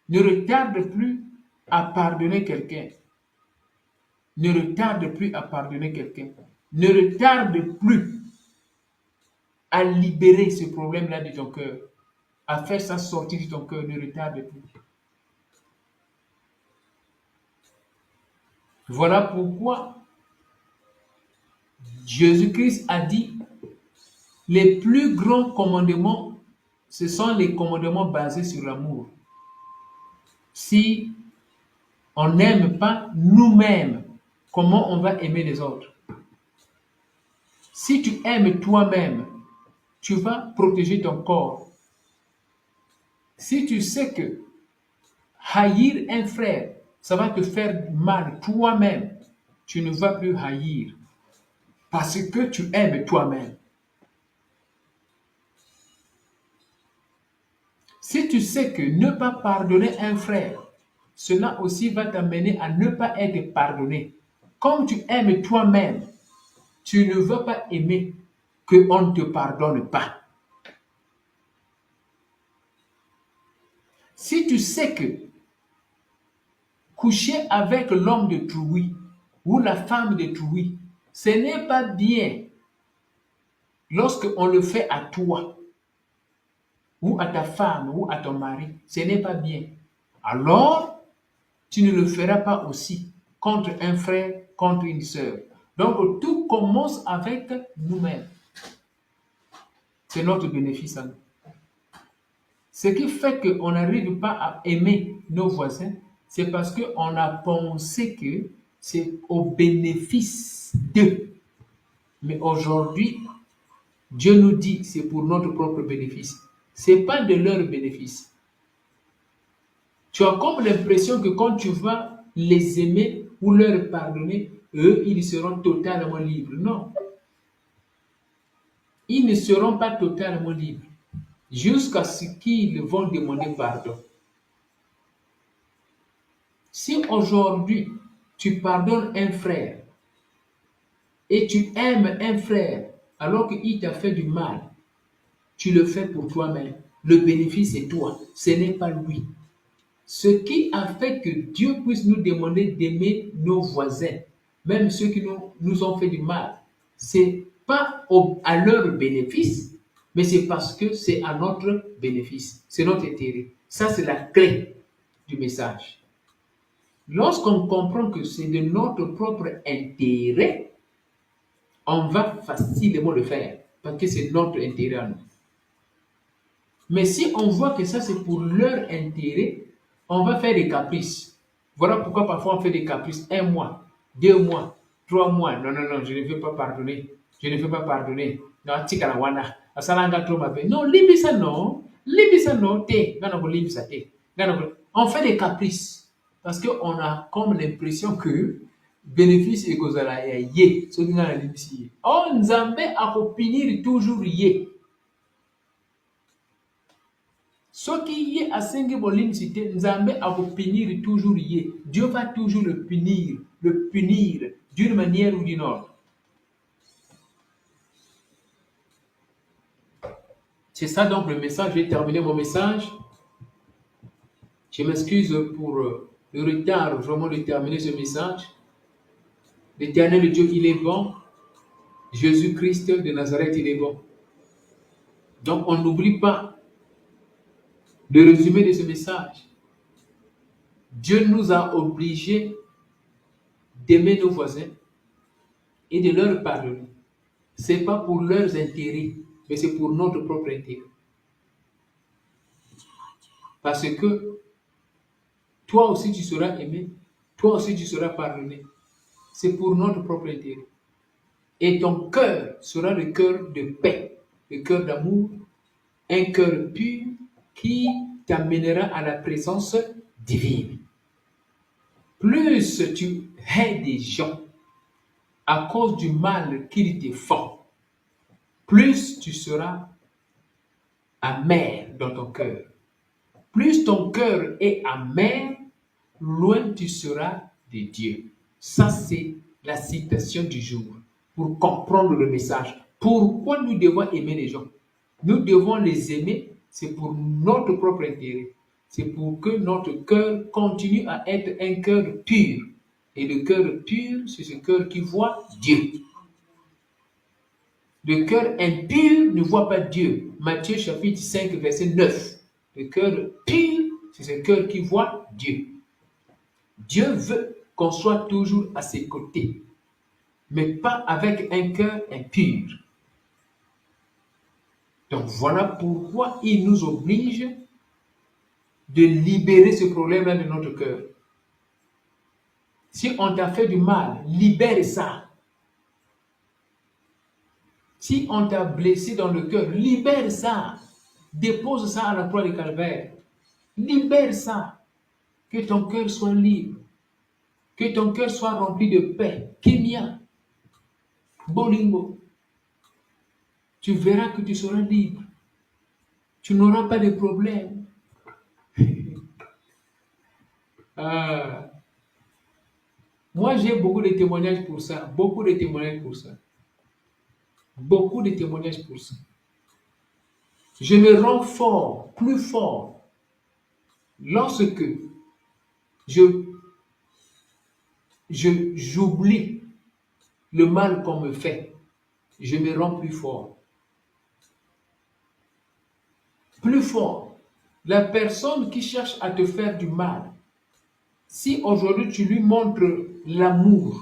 S1: Ne retarde plus à pardonner quelqu'un. Ne retarde plus à pardonner quelqu'un. Ne retarde plus à libérer ce problème-là de ton cœur. À faire ça sortir de ton cœur. Ne retarde plus. Voilà pourquoi Jésus-Christ a dit les plus grands commandements, ce sont les commandements basés sur l'amour. Si on n'aime pas nous-mêmes, comment on va aimer les autres? Si tu aimes toi-même, tu vas protéger ton corps. Si tu sais que haïr un frère, ça va te faire mal toi-même, tu ne vas plus haïr. Parce que tu aimes toi-même. Si tu sais que ne pas pardonner un frère, cela aussi va t'amener à ne pas être pardonné. Comme tu aimes toi-même, tu ne veux pas aimer qu'on ne te pardonne pas. Si tu sais que coucher avec l'homme d'autrui ou la femme d'autrui, ce n'est pas bien lorsqu'on le fait à toi ou à ta femme ou à ton mari, ce n'est pas bien. Alors, tu ne le feras pas aussi contre un frère, contre une sœur. Donc, tout commence avec nous-mêmes. C'est notre bénéfice à nous. Ce qui fait qu'on n'arrive pas à aimer nos voisins, c'est parce qu'on a pensé que c'est au bénéfice d'eux. Mais aujourd'hui, Dieu nous dit que c'est pour notre propre bénéfice. Ce n'est pas de leur bénéfice. Tu as comme l'impression que quand tu vas les aimer ou leur pardonner, eux, ils seront totalement libres. Non. Ils ne seront pas totalement libres jusqu'à ce qu'ils vont demander pardon. Si aujourd'hui, tu pardonnes un frère et tu aimes un frère alors qu'il t'a fait du mal, tu le fais pour toi-même. Le bénéfice est toi, ce n'est pas lui. Ce qui a fait que Dieu puisse nous demander d'aimer nos voisins, même ceux qui nous ont fait du mal, c'est pas à leur bénéfice, mais c'est parce que c'est à notre bénéfice, c'est notre intérêt. Ça, c'est la clé du message. Lorsqu'on comprend que c'est de notre propre intérêt, on va facilement le faire parce que c'est notre intérêt à nous. Mais si on voit que ça c'est pour leur intérêt, on va faire des caprices. Voilà pourquoi parfois on fait des caprices. 1 mois, 2 mois, 3 mois. Non, non, non, je ne veux pas pardonner. Je ne veux pas pardonner. Non, tikalawana. Asalanga trop ma paix. Non, libisa non. Libisa non. Te. Libisa te. On fait des caprices. Parce qu'on a comme l'impression que bénéfice est causé à yé. Ce qui n'a libisi. On nzambe a finir toujours yé. Ce qui est à Sengibolim cité, Nzambe a punir toujours yé. Dieu va toujours le punir d'une manière ou d'une autre. C'est ça donc le message. Je vais terminer mon message. Je m'excuse pour le retard vraiment de terminer ce message. L'Éternel Dieu, il est bon. Jésus-Christ de Nazareth, il est bon. Donc on n'oublie pas le résumé de ce message. Dieu nous a obligés d'aimer nos voisins et de leur pardonner. Ce n'est pas pour leurs intérêts, mais c'est pour notre propre intérêt. Parce que toi aussi tu seras aimé, toi aussi tu seras pardonné. C'est pour notre propre intérêt. Et ton cœur sera le cœur de paix, le cœur d'amour, un cœur pur qui t'amènera à la présence divine. Plus tu hais des gens à cause du mal qu'ils te font, plus tu seras amer dans ton cœur. Plus ton cœur est amer, loin tu seras de Dieu. Ça, c'est la citation du jour pour comprendre le message. Pourquoi nous devons aimer les gens? Nous devons les aimer, c'est pour notre propre intérêt. C'est pour que notre cœur continue à être un cœur pur. Et le cœur pur, c'est ce cœur qui voit Dieu. Le cœur impur ne voit pas Dieu. Matthieu chapitre 5, verset 9. Le cœur pur, c'est ce cœur qui voit Dieu. Dieu veut qu'on soit toujours à ses côtés, mais pas avec un cœur impur. Donc voilà pourquoi il nous oblige de libérer ce problème-là de notre cœur. Si on t'a fait du mal, libère ça. Si on t'a blessé dans le cœur, libère ça. Dépose ça à la croix du calvaire. Libère ça. Que ton cœur soit libre. Que ton cœur soit rempli de paix. Kémia. Bolingo. Tu verras que tu seras libre. Tu n'auras pas de problème. Ah, moi, j'ai beaucoup de témoignages pour ça. Beaucoup de témoignages pour ça. Beaucoup de témoignages pour ça. Je me rends fort, plus fort, lorsque je, j'oublie le mal qu'on me fait. Je me rends plus fort. Plus fort. La personne qui cherche à te faire du mal, si aujourd'hui tu lui montres l'amour,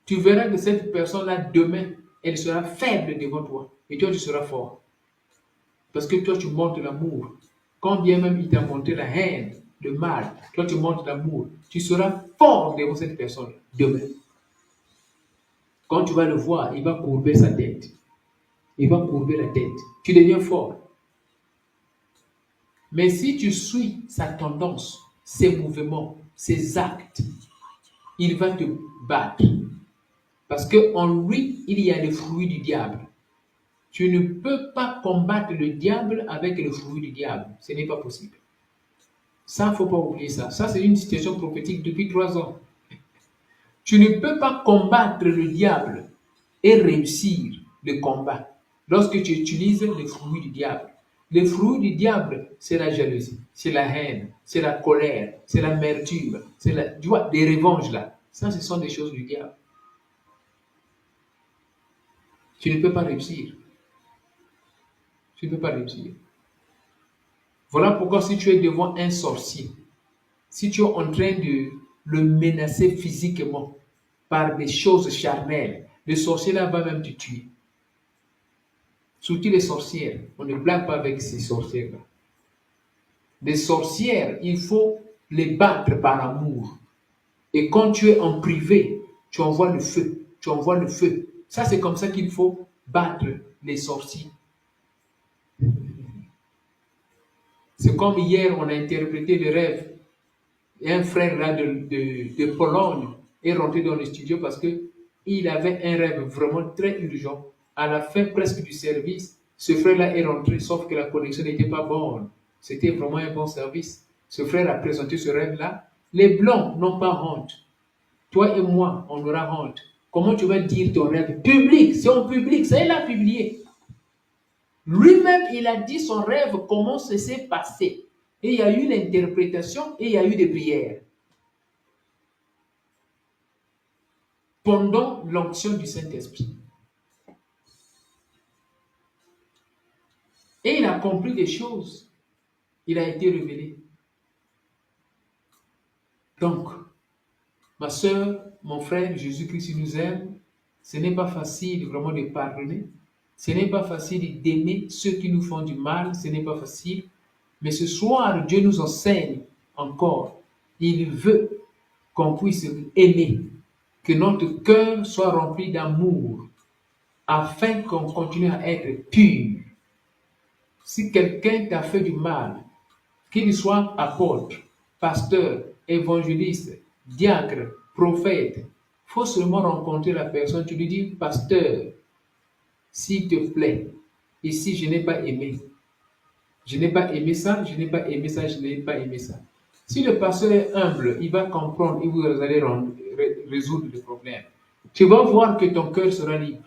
S1: tu verras que cette personne-là, demain, elle sera faible devant toi. Et toi, tu seras fort. Parce que toi, tu montres l'amour. Quand bien même il t'a montré la haine, le mal, toi, tu montres l'amour. Tu seras fort devant cette personne demain. Quand tu vas le voir, il va courber sa tête. Il va courber la tête. Tu deviens fort. Mais si tu suis sa tendance, ses mouvements, ses actes, il va te battre. Parce qu'en lui, il y a les fruits du diable. Tu ne peux pas combattre le diable avec le fruit du diable. Ce n'est pas possible. Ça, il ne faut pas oublier ça. Ça, c'est une situation prophétique depuis 3 ans. Tu ne peux pas combattre le diable et réussir le combat lorsque tu utilises les fruits du diable. Les fruits du diable, c'est la jalousie, c'est la haine, c'est la colère, c'est l'amertume, c'est tu vois, des revanches là. Ça, ce sont des choses du diable. Tu ne peux pas réussir. Tu ne peux pas réussir. Voilà pourquoi si tu es devant un sorcier, si tu es en train de le menacer physiquement par des choses charnelles, le sorcier là va même te tuer. Surtout les sorcières. On ne blague pas avec ces sorcières-là. Les sorcières, il faut les battre par amour. Et quand tu es en privé, tu envoies le feu. Tu envoies le feu. Ça, c'est comme ça qu'il faut battre les sorciers. C'est comme hier, on a interprété le rêve. Et un frère là de Pologne est rentré dans le studio parce qu'il avait un rêve vraiment très urgent. À la fin presque du service, ce frère-là est rentré, sauf que la connexion n'était pas bonne. C'était vraiment un bon service. Ce frère a présenté ce rêve-là. Les blancs n'ont pas honte. Toi et moi, on aura honte. Comment tu vas dire ton rêve public? C'est en public, ça il a publié. Lui-même, il a dit son rêve, comment ça s'est passé. Et il y a eu l'interprétation et il y a eu des prières. Pendant l'onction du Saint-Esprit. Et il a compris des choses. Il a été révélé. Donc, ma soeur, mon frère, Jésus-Christ nous aime. Ce n'est pas facile vraiment de pardonner. Ce n'est pas facile d'aimer ceux qui nous font du mal. Ce n'est pas facile. Mais ce soir, Dieu nous enseigne encore. Il veut qu'on puisse aimer. Que notre cœur soit rempli d'amour. Afin qu'on continue à être pur. Si quelqu'un t'a fait du mal, qu'il soit apôtre, pasteur, évangéliste, diacre, prophète, il faut seulement rencontrer la personne, tu lui dis, pasteur, s'il te plaît, ici je n'ai pas aimé. Je n'ai pas aimé ça, je n'ai pas aimé ça, je n'ai pas aimé ça. Si le pasteur est humble, il va comprendre et vous allez résoudre le problème. Tu vas voir que ton cœur sera libre.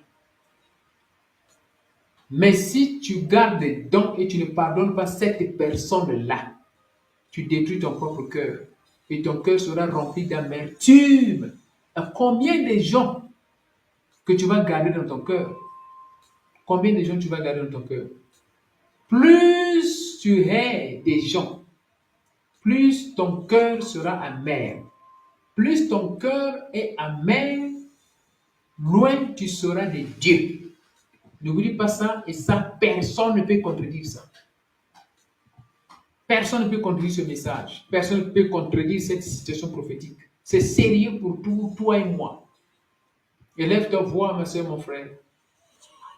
S1: Mais si tu gardes dedans et tu ne pardonnes pas cette personne-là, tu détruis ton propre cœur. Et ton cœur sera rempli d'amertume. Combien de gens que tu vas garder dans ton cœur? Combien de gens tu vas garder dans ton cœur? Plus tu hais des gens, plus ton cœur sera amer. Plus ton cœur est amer, loin tu seras de Dieu. N'oublie pas ça, et ça, personne ne peut contredire ça. Personne ne peut contredire ce message. Personne ne peut contredire cette situation prophétique. C'est sérieux pour toi et moi. Élève ta voix, ma soeur, mon frère.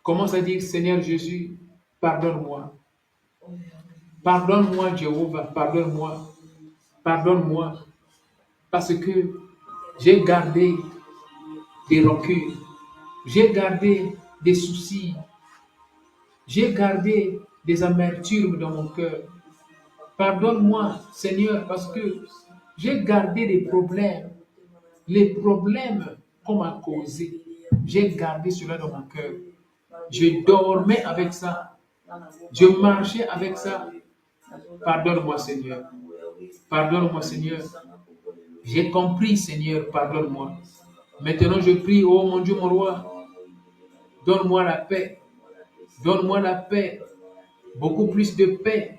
S1: Commence à dire, Seigneur Jésus, pardonne-moi. Pardonne-moi, Jéhovah, pardonne-moi. Pardonne-moi. Parce que j'ai gardé des rancunes. J'ai gardé des soucis. J'ai gardé des amertumes dans mon cœur. Pardonne-moi, Seigneur, parce que j'ai gardé des problèmes. Les problèmes qu'on m'a causés, j'ai gardé cela dans mon cœur. Je dormais avec ça. Je marchais avec ça. Pardonne-moi, Seigneur. Pardonne-moi, Seigneur. J'ai compris, Seigneur, pardonne-moi. Maintenant, je prie, oh mon Dieu, mon roi, donne-moi la paix. Donne-moi la paix. Beaucoup plus de paix.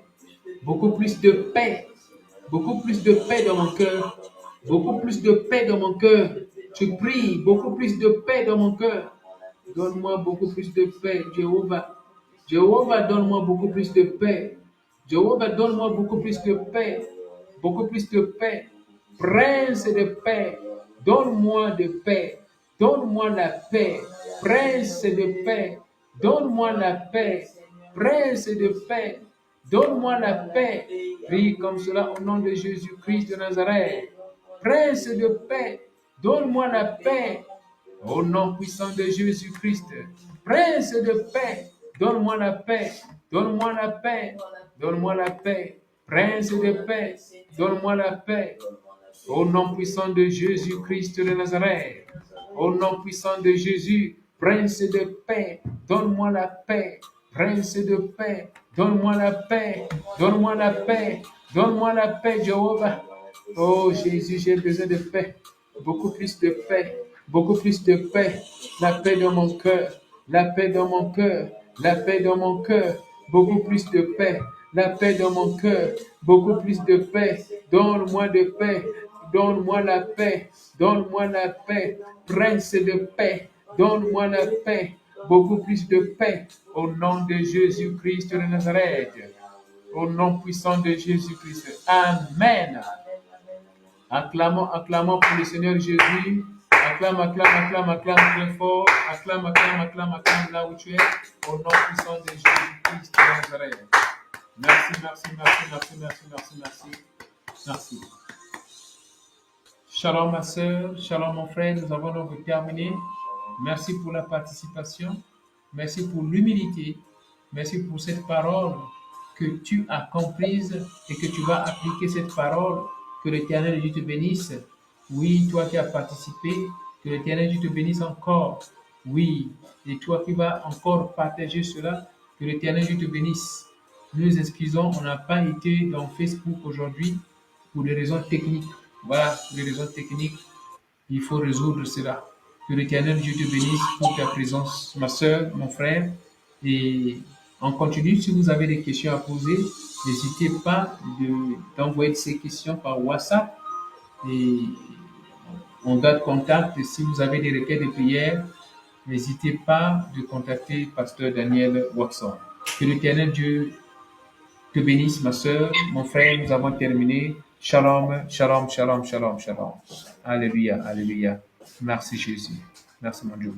S1: Beaucoup plus de paix. Beaucoup plus de paix dans mon cœur. Beaucoup plus de paix dans mon cœur. Je prie, beaucoup plus de paix dans mon cœur. Donne-moi beaucoup plus de paix, Jéhovah. Jéhovah, donne-moi beaucoup plus de paix. Jéhovah, donne-moi beaucoup plus de paix. Beaucoup plus de paix. Prince de paix, donne-moi de paix. Donne-moi la paix. Prince de paix, donne-moi la paix. Prince de paix, donne-moi la paix. Prie comme cela au nom de Jésus-Christ de Nazareth. Prince de paix, donne-moi la paix. Au nom puissant de Jésus-Christ. Prince de paix, donne-moi la paix. Donne-moi la paix. Donne-moi la paix. Prince de paix, donne-moi la paix. Au nom puissant de Jésus-Christ de Nazareth. Au nom puissant de Jésus, Prince de paix, donne-moi la paix. Prince de paix, donne-moi la paix. Donne-moi la paix. Donne-moi la paix, Jéhovah. Oh Jésus, j'ai besoin de paix. Beaucoup plus de paix. Beaucoup plus de paix. La paix dans mon cœur. La paix dans mon cœur. La paix dans mon cœur. Beaucoup plus de paix. La paix dans mon cœur. Beaucoup plus de paix. Donne-moi de paix. Donne-moi la paix. Donne-moi la paix. Prince de paix. Donne-moi la paix. Beaucoup plus de paix. Au nom de Jésus-Christ de Nazareth. Au nom puissant de Jésus-Christ. Amen. Acclamons, acclamons pour le Seigneur Jésus. Acclame, acclame, acclame, acclame très fort. Acclame, acclame, acclame, acclame là où tu es. Au nom puissant de Jésus-Christ de Nazareth. Merci, merci, merci, merci, merci, merci, merci. Merci. Shalom ma soeur, shalom mon frère, nous avons donc terminé. Merci pour la participation. Merci pour l'humilité. Merci pour cette parole que tu as comprise et que tu vas appliquer cette parole. Que l'Éternel Dieu te bénisse. Oui, toi qui as participé, que l'Éternel Dieu te bénisse encore. Oui, et toi qui vas encore partager cela, que l'Éternel Dieu te bénisse. Nous nous excusons, on n'a pas été dans Facebook aujourd'hui pour des raisons techniques. Voilà, pour des raisons techniques, il faut résoudre cela. Que l'Éternel Dieu te bénisse pour ta présence, ma soeur, mon frère. Et on continue. Si vous avez des questions à poser, n'hésitez pas d'envoyer ces questions par WhatsApp. Et on garde contact. Et si vous avez des requêtes de prière, n'hésitez pas de contacter Pasteur Daniel Watson. Que l'Éternel Dieu te bénisse, ma soeur, mon frère. Nous avons terminé. Shalom, shalom, shalom, shalom, shalom. Alléluia, alléluia. Merci Jésus. Merci mon Dieu.